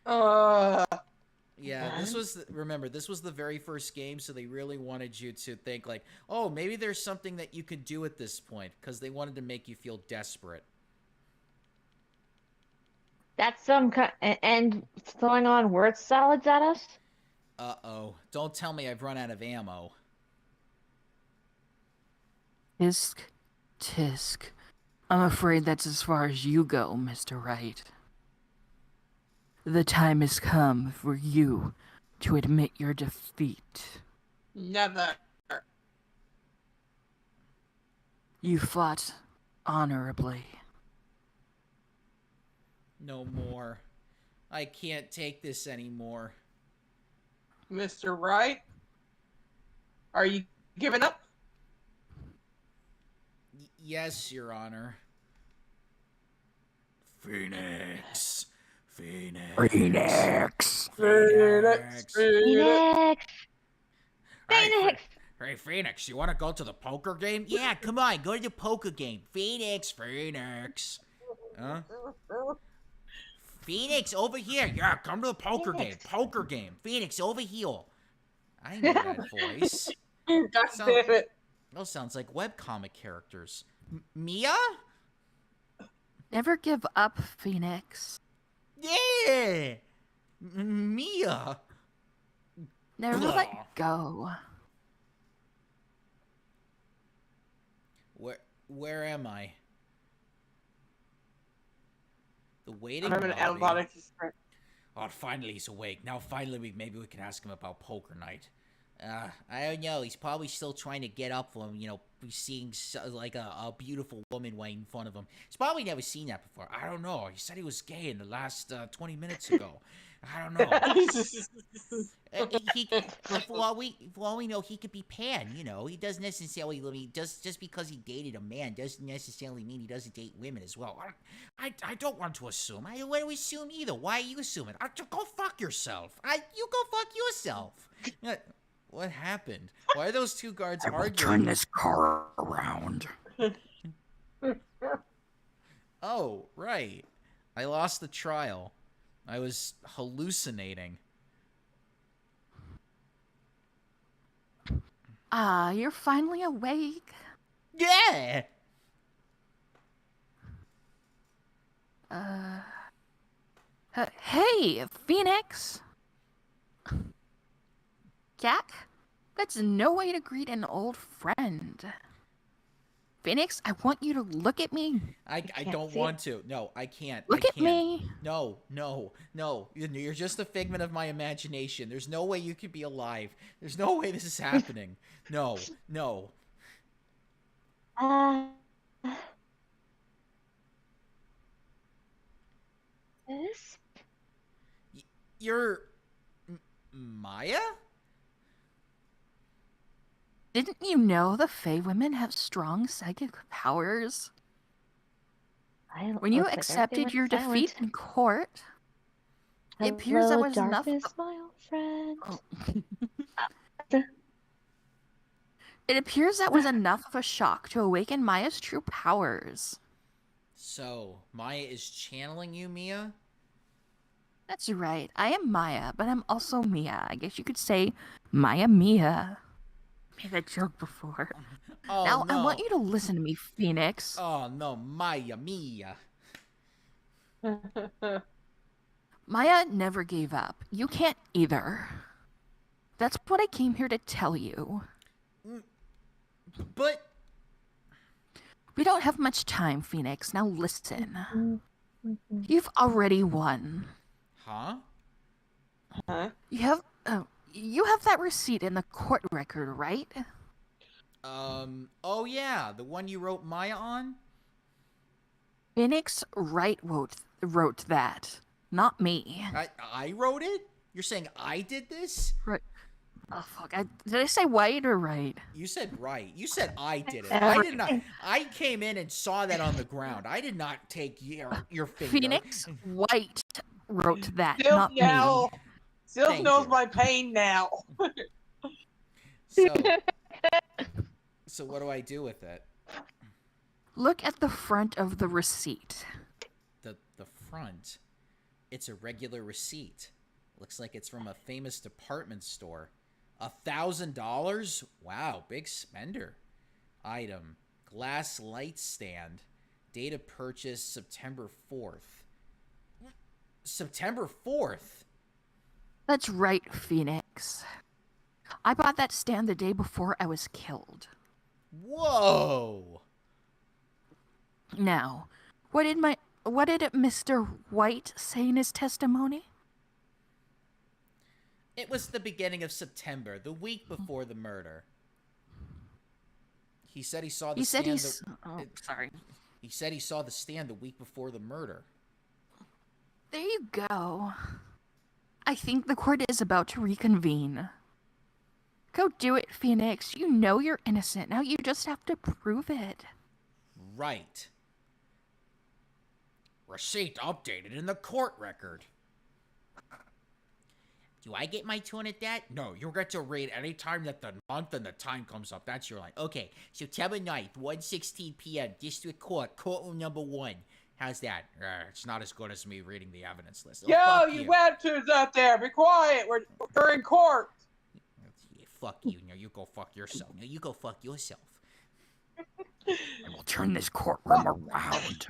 Yeah, this was the very first game, so they really wanted you to think, like, oh, maybe there's something that you could do at this point, because they wanted to make you feel desperate.
That's and throwing on word salads at us?
Uh-oh. Don't tell me I've run out of ammo.
Tisk, tisk. I'm afraid that's as far as you go, Mr. Wright. The time has come for you to admit your defeat.
Never.
You fought honorably.
No more. I can't take this anymore.
Mr. Wright? Are you giving up?
Yes, Your Honor. Phoenix. Phoenix.
Phoenix.
Phoenix.
Phoenix! Phoenix!
Hey, Phoenix, you want to go to the poker game? Yeah, come on, go to the poker game. Phoenix, Phoenix. Huh? Phoenix, over here. Yeah, come to the poker game. Poker game. Phoenix, over here. I know that voice.
God
Sound,
damn it.
those sounds like webcomic characters. Mia?
Never give up, Phoenix.
Yeah! Mia!
Never
Blah.
let go.
Where am I? The waiting
I'm an
lobby.
antibiotic sprint.
Oh, finally he's awake. Now finally maybe we can ask him about poker night. I don't know. He's probably still trying to get up from, seeing like a beautiful woman right in front of him. He's probably never seen that before. I don't know. He said he was gay in the last 20 minutes ago. I don't know. For all we know, he could be pan. He doesn't necessarily. Just because he dated a man doesn't necessarily mean he doesn't date women as well. I don't want to assume. I don't want to assume either. Why are you assuming? Go fuck yourself. You go fuck yourself. What happened? Why are those two guards arguing?
Turn this car around.
Oh, right. I lost the trial. I was hallucinating.
You're finally awake.
Yeah!
Hey, Phoenix. Jack? That's no way to greet an old friend. Phoenix, I want you to look at me.
I don't want to. No, I can't.
Look at me.
No. You're just a figment of my imagination. There's no way you could be alive. There's no way this is happening. No.
This?
You're... Maya?
Didn't you know the Fae women have strong psychic powers? When you accepted your defeat in court, it appears that was enough.
My old friend.
It appears that was enough of a shock to awaken Maya's true powers.
So, Maya is channeling you, Mia?
That's right. I am Maya, but I'm also Mia. I guess you could say Maya Mia. Made that joke before.
Oh,
Now,
no.
I want you to listen to me, Phoenix.
Oh, no, Maya, Mia.
Maya never gave up. You can't either. That's what I came here to tell you.
But...
We don't have much time, Phoenix. Now listen. You've already won.
Huh?
You have that receipt in the court record, right?
Oh yeah, the one you wrote Maya on?
Phoenix Wright wrote that, not me.
I wrote it? You're saying I did this?
Right. Oh fuck! Did I say white or right?
You said right. You said I did it. I did not. I came in and saw that on the ground. I did not take your finger.
Phoenix White wrote that,
Sylph
not
now.
me.
Sylph
Thank
knows
you.
my pain now.
So what do I do with it?
Look at the front of the receipt.
The front. It's a regular receipt. Looks like it's from a famous department store. $1,000? Wow, big spender. Item: glass light stand. Date of purchase September 4th. September 4th?
That's right, Phoenix. I bought that stand the day before I was killed.
Whoa!
Now, what did Mr. White say in his testimony?
It was the beginning of September, the week before the murder. He said he saw the stand.
Sorry.
He said he saw the stand the week before the murder.
There you go. I think the court is about to reconvene. Go do it, Phoenix. You know you're innocent. Now you just have to prove it.
Right. Receipt updated in the court record. Do I get my turn at that? No, you'll get to read any time that the month and the time comes up. That's your line. Okay, September 9th, 1:16 p.m., District Court, courtroom number 1. How's that? It's not as good as me reading the evidence list. Oh,
Yo,
fuck
you webtoons out there, be quiet. We're in court.
fuck you. No, you go fuck yourself. No, you go fuck yourself.
I will turn this courtroom around.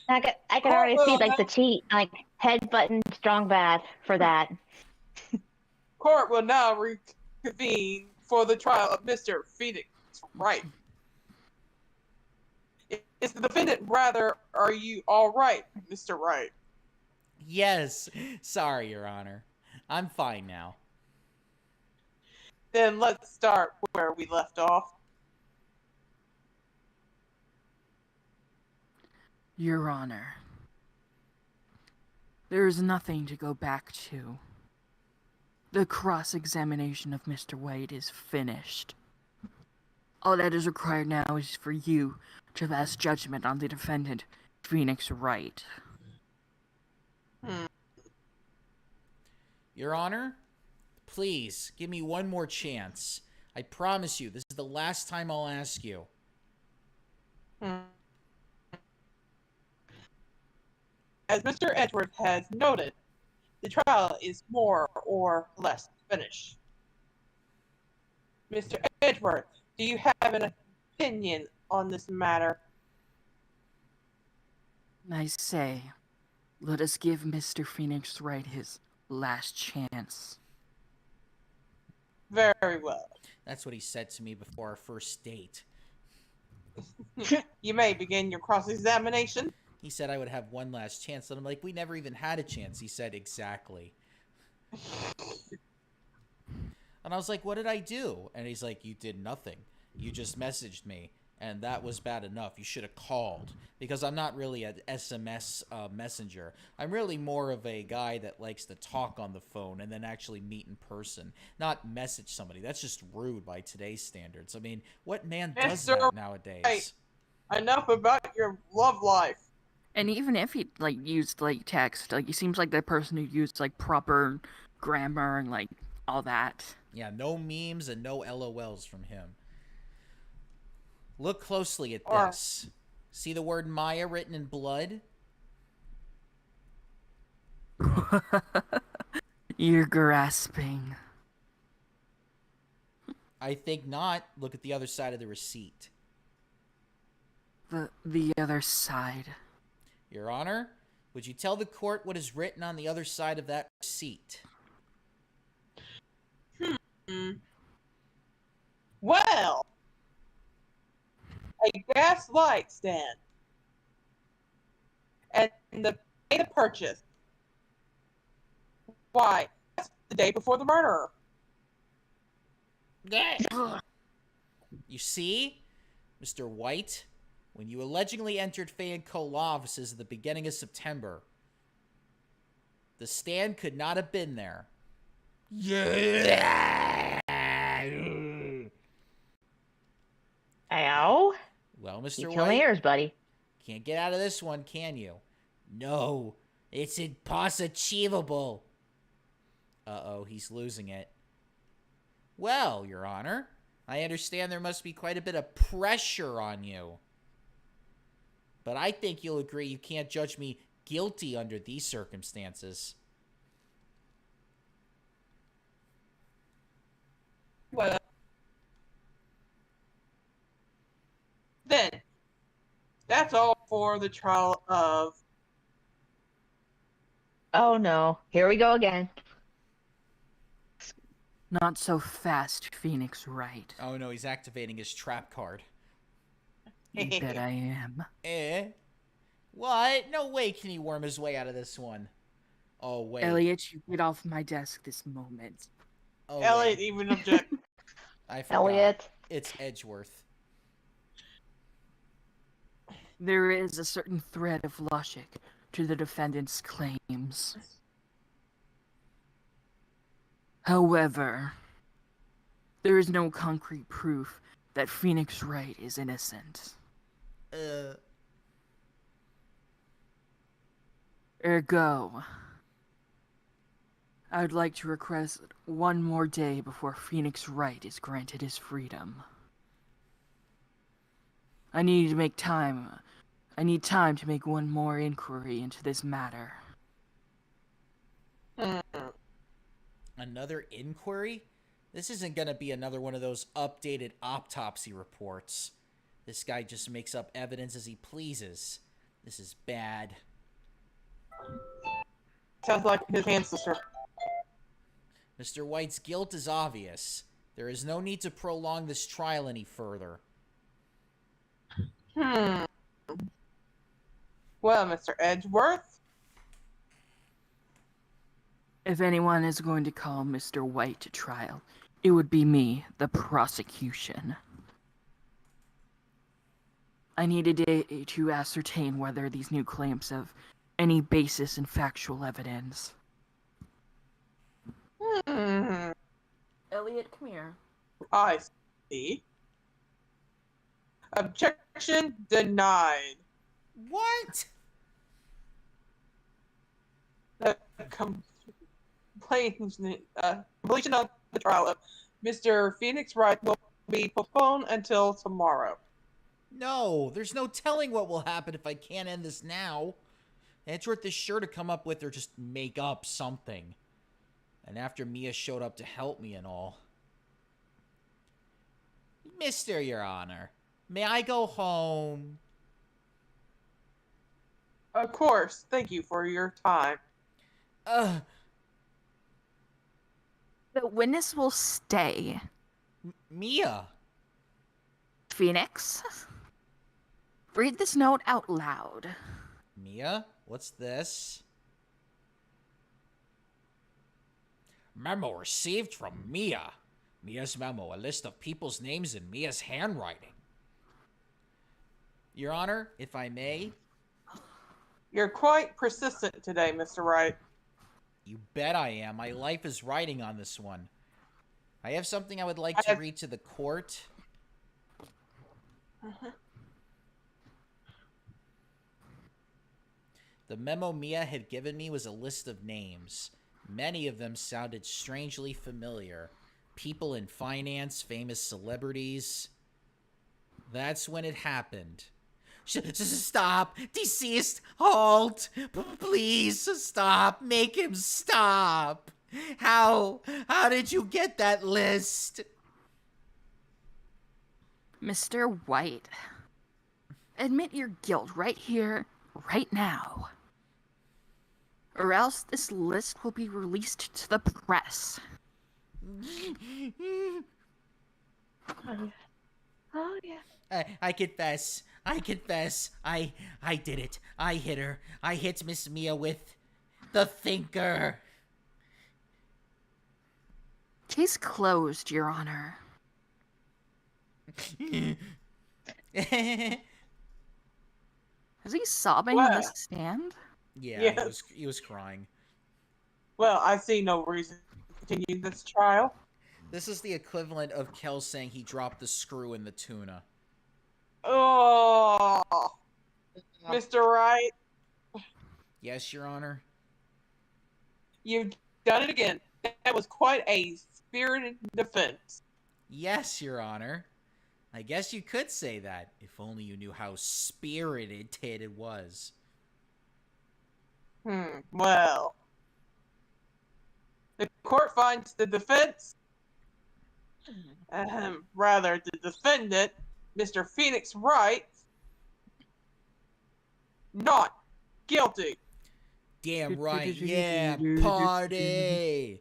I can already see like the cheat, like head button, strong bad for that.
Court will now reconvene for the trial of Mr. Phoenix Wright. Is the defendant rather, are you all right, Mr. Wright?
Yes. Sorry, Your Honor. I'm fine now.
Then let's start where we left off.
Your Honor, there is nothing to go back to. The cross-examination of Mr. Wade is finished. All that is required now is for you to pass judgment on the defendant, Phoenix Wright.
Your Honor, please give me one more chance. I promise you, this is the last time I'll ask you.
As Mr. Edwards has noted, the trial is more or less finished. Mr. Edwards, do you have an opinion on this matter?
I say, let us give Mr. Phoenix Wright his last chance.
Very well.
That's what he said to me before our first date.
You may begin your cross-examination.
He said I would have one last chance, and I'm like, we never even had a chance. He said, exactly. And I was like, what did I do? And he's like, you did nothing. You just messaged me, and that was bad enough. You should have called. Because I'm not really an SMS messenger. I'm really more of a guy that likes to talk on the phone and then actually meet in person. Not message somebody. That's just rude by today's standards. I mean, what man does
Mr.
that nowadays?
Wright, enough about your love life.
And even if he, used, text, he seems like the person who used, proper grammar and, all that.
Yeah, no memes and no LOLs from him. Look closely at this. See the word Maya written in blood?
You're grasping.
I think not. Look at the other side of the receipt.
The other side.
Your Honor, would you tell the court what is written on the other side of that receipt?
Well, a gas light stand and the date of purchase. Why, that's the day before the murder.
You see, Mr. White, when you allegedly entered Fay & Co. law offices at the beginning of September, the stand could not have been there.
Ow.
Well, Mr.
You
White,
kill my ears, buddy.
can't get out of this one, can you? No, it's impossible. Uh-oh, he's losing it. Well, Your Honor, I understand there must be quite a bit of pressure on you. But I think you'll agree you can't judge me guilty under these circumstances.
Well, then, that's all for the trial of...
Oh no, here we go again.
Not so fast, Phoenix Wright.
Oh no, he's activating his trap card.
You bet I am.
What? No way can he worm his way out of this one. Oh, wait.
Elliot, you get off my desk this moment.
Oh,
Elliot
wait.
even object.
I forgot.
Elliot.
It's Edgeworth.
There is a certain thread of logic to the defendant's claims. However, there is no concrete proof that Phoenix Wright is innocent. Ergo, I would like to request one more day before Phoenix Wright is granted his freedom. I need time to make one more inquiry into this matter.
Another inquiry? This isn't gonna be another one of those updated autopsy reports. This guy just makes up evidence as he pleases. This is bad.
Sounds like his ancestor.
Mr. White's guilt is obvious. There is no need to prolong this trial any further.
Well, Mr. Edgeworth?
If anyone is going to call Mr. White to trial, it would be me, the prosecution. I need a day to ascertain whether these new claims have any basis in factual evidence. Elliot, come here.
I see. Objection denied.
What?
The completion of the trial of Mr. Phoenix Wright will be postponed until tomorrow.
No, there's no telling what will happen if I can't end this now. Edgeworth is sure to come up with or just make up something. And after Mia showed up to help me and all. Mr. Your Honor, may I go home?
Of course. Thank you for your time.
The witness will stay.
Mia?
Phoenix, read this note out loud.
Mia? What's this? Memo received from Mia. Mia's memo, a list of people's names in Mia's handwriting. Your Honor, if I may.
You're quite persistent today, Mr. Wright.
You bet I am. My life is riding on this one. I have something I would like to read to the court. The memo Mia had given me was a list of names. Many of them sounded strangely familiar. People in finance, famous celebrities. That's when it happened. Stop! Deceased! Halt! Please stop! Make him stop! How did you get that list?
Mr. White, admit your guilt right here, right now. Or else this list will be released to the press.
Oh, yeah.
I confess. I confess. I did it. I hit her. I hit Miss Mia with the thinker.
Case closed, Your Honor. Is he sobbing on the stand?
Yeah,
Yes.
he was crying.
Well, I see no reason to continue this trial.
This is the equivalent of Kel saying he dropped the screw in the tuna.
Oh, Mr. Wright,
Yes, Your Honor.
you've done it again. That was quite a spirited defense.
Yes, Your Honor. I guess you could say that, if only you knew how spirited it was.
Well, the court finds the defense, rather the defendant, Mr. Phoenix Wright, not guilty.
Damn right, yeah, party!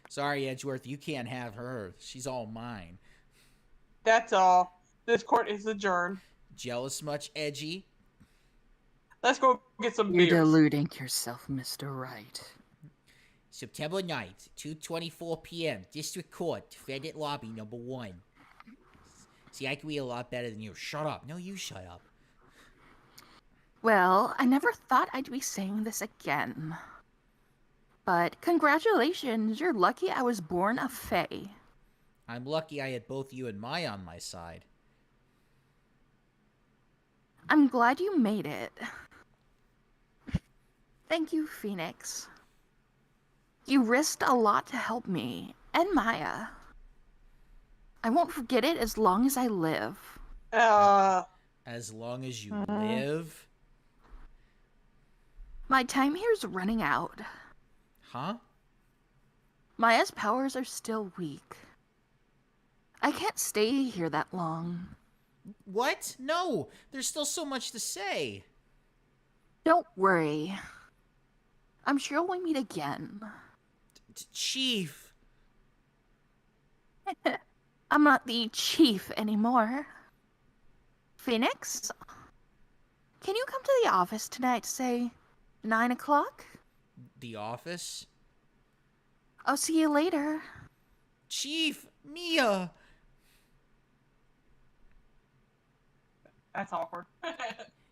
Sorry, Edgeworth, you can't have her. She's all mine.
That's all. This court is adjourned.
Jealous much, Edgy?
Let's go get some
You're
beers.
deluding yourself, Mr. Wright.
September 9th, 2:24 p.m., District Court, Defendant Lobby, number 1. See, I can read a lot better than you. Shut up. No, you shut up.
Well, I never thought I'd be saying this again. But congratulations, you're lucky I was born a fae.
I'm lucky I had both you and Maya on my side.
I'm glad you made it. Thank you, Phoenix. You risked a lot to help me, and Maya. I won't forget it as long as I live.
As long as you live?
My time here's running out.
Huh?
Maya's powers are still weak. I can't stay here that long.
What? No, there's still so much to say.
Don't worry. I'm sure we'll meet again.
Chief.
I'm not the chief anymore. Phoenix? Can you come to the office tonight, say 9 o'clock?
The office?
I'll see you later.
Chief, Mia.
That's awkward.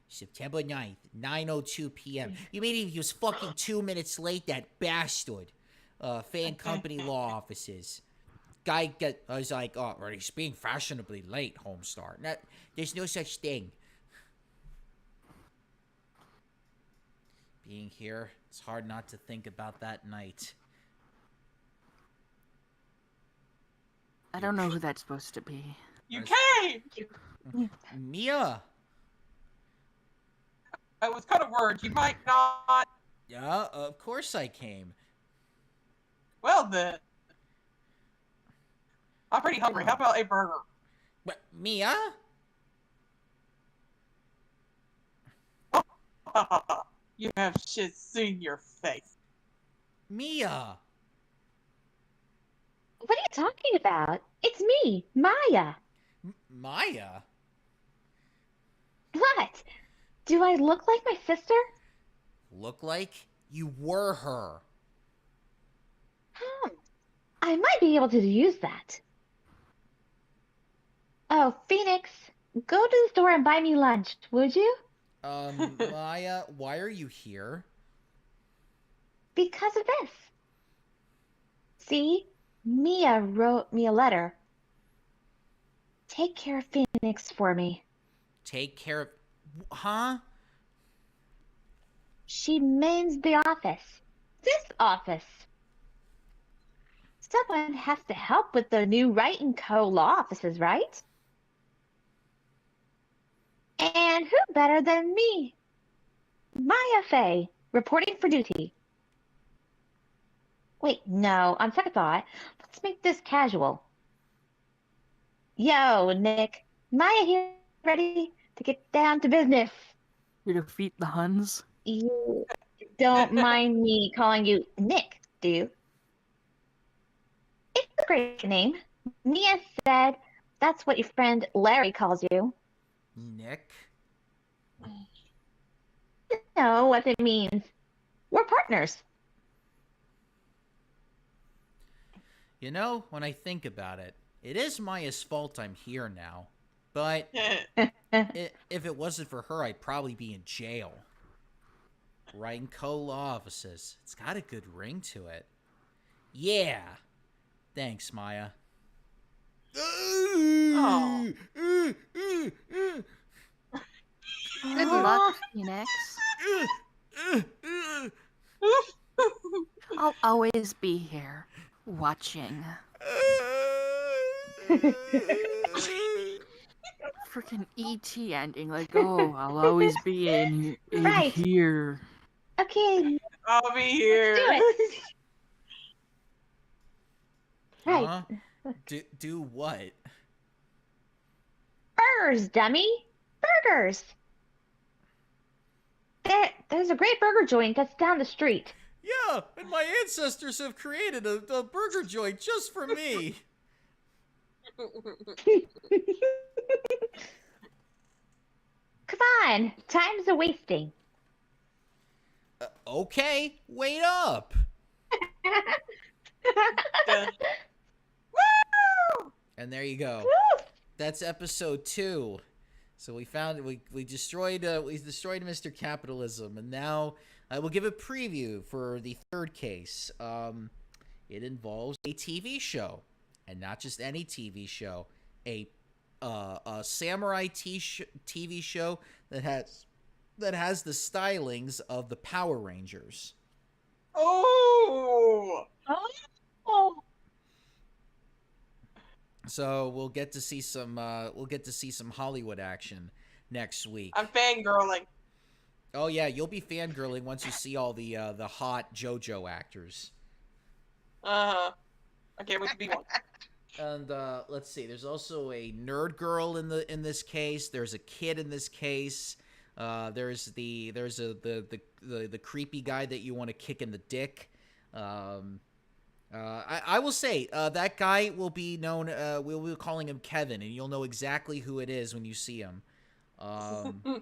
September 9th, 9:02 p.m. You mean he was fucking 2 minutes late, that bastard? Fan company law offices. Guy was like, oh, well, he's being fashionably late, Homestar. There's no such thing. Being here, it's hard not to think about that night.
I don't know who that's supposed to be.
You came!
Mia!
I was kind of worried. You might not.
Yeah, of course I came.
Well, then. I'm pretty hungry. How about a burger?
What, Mia?
You have shit seen your face.
Mia!
What are you talking about? It's me, Maya.
Maya?
What? Do I look like my sister?
Look like you were her.
I might be able to use that. Oh, Phoenix, go to the store and buy me lunch, would you?
Maya, why are you here?
Because of this. See, Mia wrote me a letter. Take care of Phoenix for me.
Take care of... Huh?
She means the office. This office. Someone has to help with the new Wright & Co. law offices, right? And who better than me? Maya Fey, reporting for duty. Wait, no, on second thought, let's make this casual. Yo, Nick, Maya here, ready to get down to business.
To defeat the Huns?
You don't mind me calling you Nick, do you? It's a great name. Mia said that's what your friend Larry calls you.
Nick?
You know what it means. We're partners.
You know, when I think about it, it is Maya's fault I'm here now. But if it wasn't for her, I'd probably be in jail. Wright & Co. law offices. It's got a good ring to it. Yeah. Thanks, Maya.
Oh.
Good luck, Phoenix. I'll always be here, watching. Freaking E.T. ending, like, oh, I'll always be in
Right.
here.
Okay,
I'll be here.
do it. Right.
Huh? Do what?
Burgers, dummy. Burgers. There's a great burger joint that's down the street.
Yeah, and my ancestors have created a burger joint just for me.
Come on, time's a wasting.
Okay, wait up.
Woo!
And there you go. That's episode 2. So we found we destroyed Mr. Capitalism, and now we'll give a preview for the third case. It involves a TV show, and not just any TV show, a samurai TV show that has the stylings of the Power Rangers.
Oh!
Oh.
So we'll get to see some Hollywood action next week.
I'm fangirling.
Oh yeah, you'll be fangirling once you see all the hot JoJo actors.
Uh-huh. I can't wait to be one.
And let's see. There's also a nerd girl in this case. There's a kid in this case. There's the creepy guy that you want to kick in the dick. I will say that guy will be known. We'll be calling him Kevin, and you'll know exactly who it is when you see him.
Do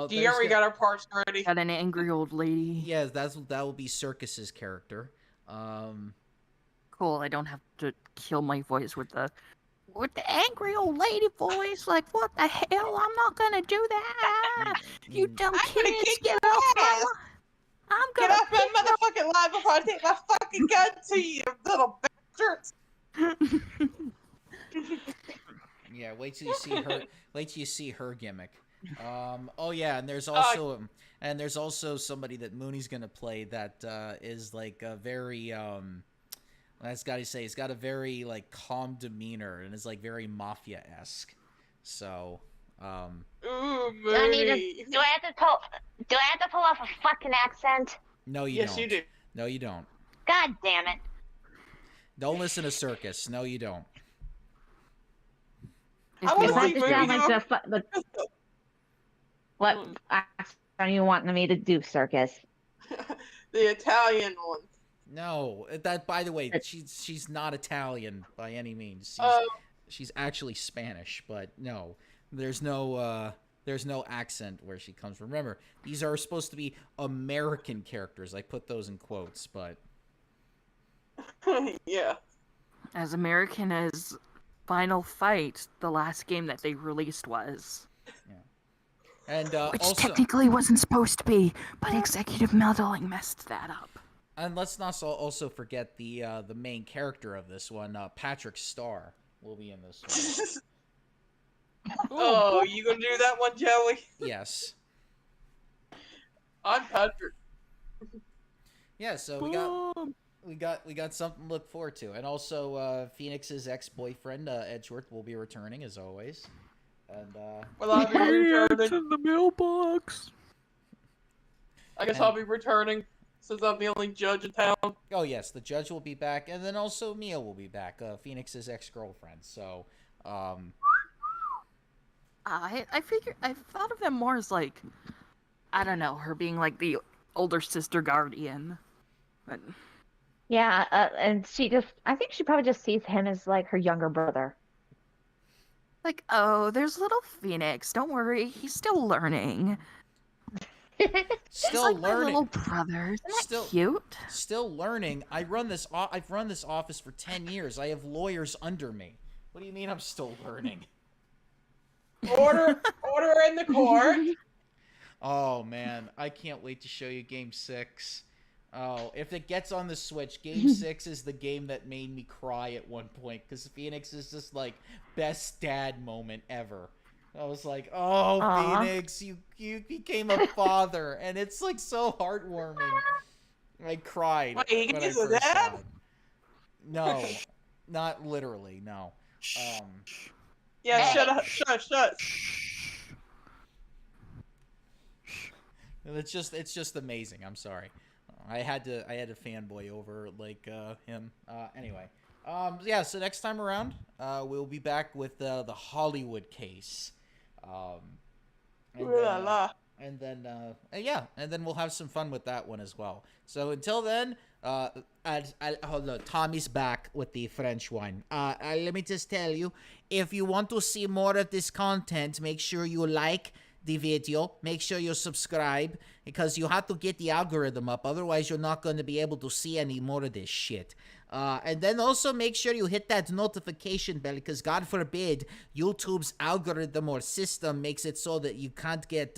you already got our parts ready?
Got an angry old lady.
Yeah, that will be Circus's character.
Cool. I don't have to kill my voice with the angry old lady voice. Like, what the hell? I'm not gonna do that. You dumb
I'm gonna
kids,
kick
get
your
off my
ass.
I'm
Get
gonna
off my motherfucking line before I take my fucking gun to you, little bastards!
Yeah, wait till you see her. Wait till you see her gimmick. Oh yeah, and there's also somebody that Mooney's gonna play that is like a very that's got to say he's got a very like calm demeanor and is like very mafia-esque. So
Ooh,
Do I need
Mooney.
to? Do I have to pull off a fucking accent?
no, you
Yes,
don't.
you do.
No, you don't.
God damn it!
Don't listen to Circus. No, you don't.
I
If
wanna
you
If I
see
want
just sound
Mooney
like
off-
what accent do you want me to do, Circus?
The Italian one.
No, that by the way, she's not Italian by any means. She's actually Spanish, but no, there's no accent where she comes from. Remember, these are supposed to be American characters. I put those in quotes, but
Yeah.
as American as Final Fight, the last game that they released was.
and
Which
also,
technically wasn't supposed to be, but executive meddling messed that up.
and let's not also forget the main character of this one, Patrick Starr, will be in this one.
Oh, you gonna do that one, Joey?
Yes.
I'm Patrick.
Yeah. So we got something to look forward to, and also Phoenix's ex-boyfriend Edgeworth will be returning as always, and
Well, I'll be returning.
in the mailbox.
I guess I'll be returning since I'm the only judge in town.
oh yes, the judge will be back, and then also Mia will be back, Phoenix's ex-girlfriend. So,
I thought of them more as like, I don't know, her being like the older sister guardian. But
Yeah, and I think she probably just sees him as like her younger brother.
like, oh, there's little Phoenix. Don't worry, he's still learning.
still
He's like my
learning.
little brother. Isn't that
Still-
cute?
Still learning. I've run this office for 10 years. I have lawyers under me. What do you mean I'm still learning?
Order in the court.
Oh man, I can't wait to show you Game 6. Oh, if it gets on the Switch, Game 6 is the game that made me cry at one point because Phoenix is just like best dad moment ever. I was like, oh,
Aw.
Phoenix, you became a father, and it's like so heartwarming. I cried
Wait,
when I
he's a
first
dad?
saw it. No, not literally, no.
Yeah, shut up, shut.
And it's just amazing. I'm sorry. I had to fanboy over like him. Anyway. Yeah, so next time around, we'll be back with the Hollywood case. And
Ooh la la.
then we'll have some fun with that one as well. So until then, hold on, Tommy's back with the French one. Let me just tell you, if you want to see more of this content, make sure you like the video, make sure you subscribe, because you have to get the algorithm up, otherwise you're not going to be able to see any more of this shit. And then also make sure you hit that notification bell, because God forbid YouTube's algorithm or system makes it so that you can't get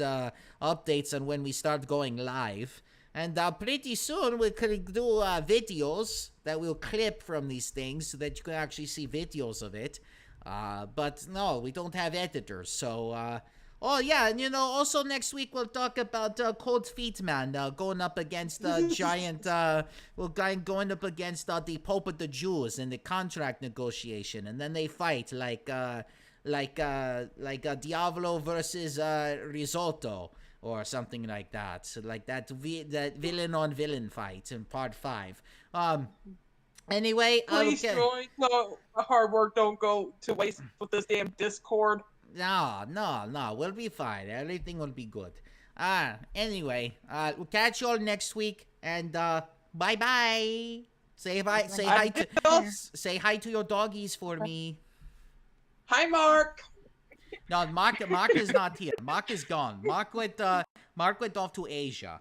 updates on when we start going live. And pretty soon we could do videos that we'll clip from these things so that you can actually see videos of it. But no, we don't have editors, so... Oh, yeah, and also next week we'll talk about Cold Feet Man going up against giant, going up against the Pope of the Jews in the contract negotiation, and then they fight like Diavolo versus Risotto, or something like that. So like that villain on villain fight in part 5. Anyway,
Please
okay.
join. No, hard work don't go to waste with this damn Discord.
No. We'll be fine. Everything will be good. Anyway, we'll catch you all next week. And, bye-bye. Say bye. Say hi to your doggies for me.
Hi, Mark.
No, Mark is not here. Mark is gone. Mark went off to Asia.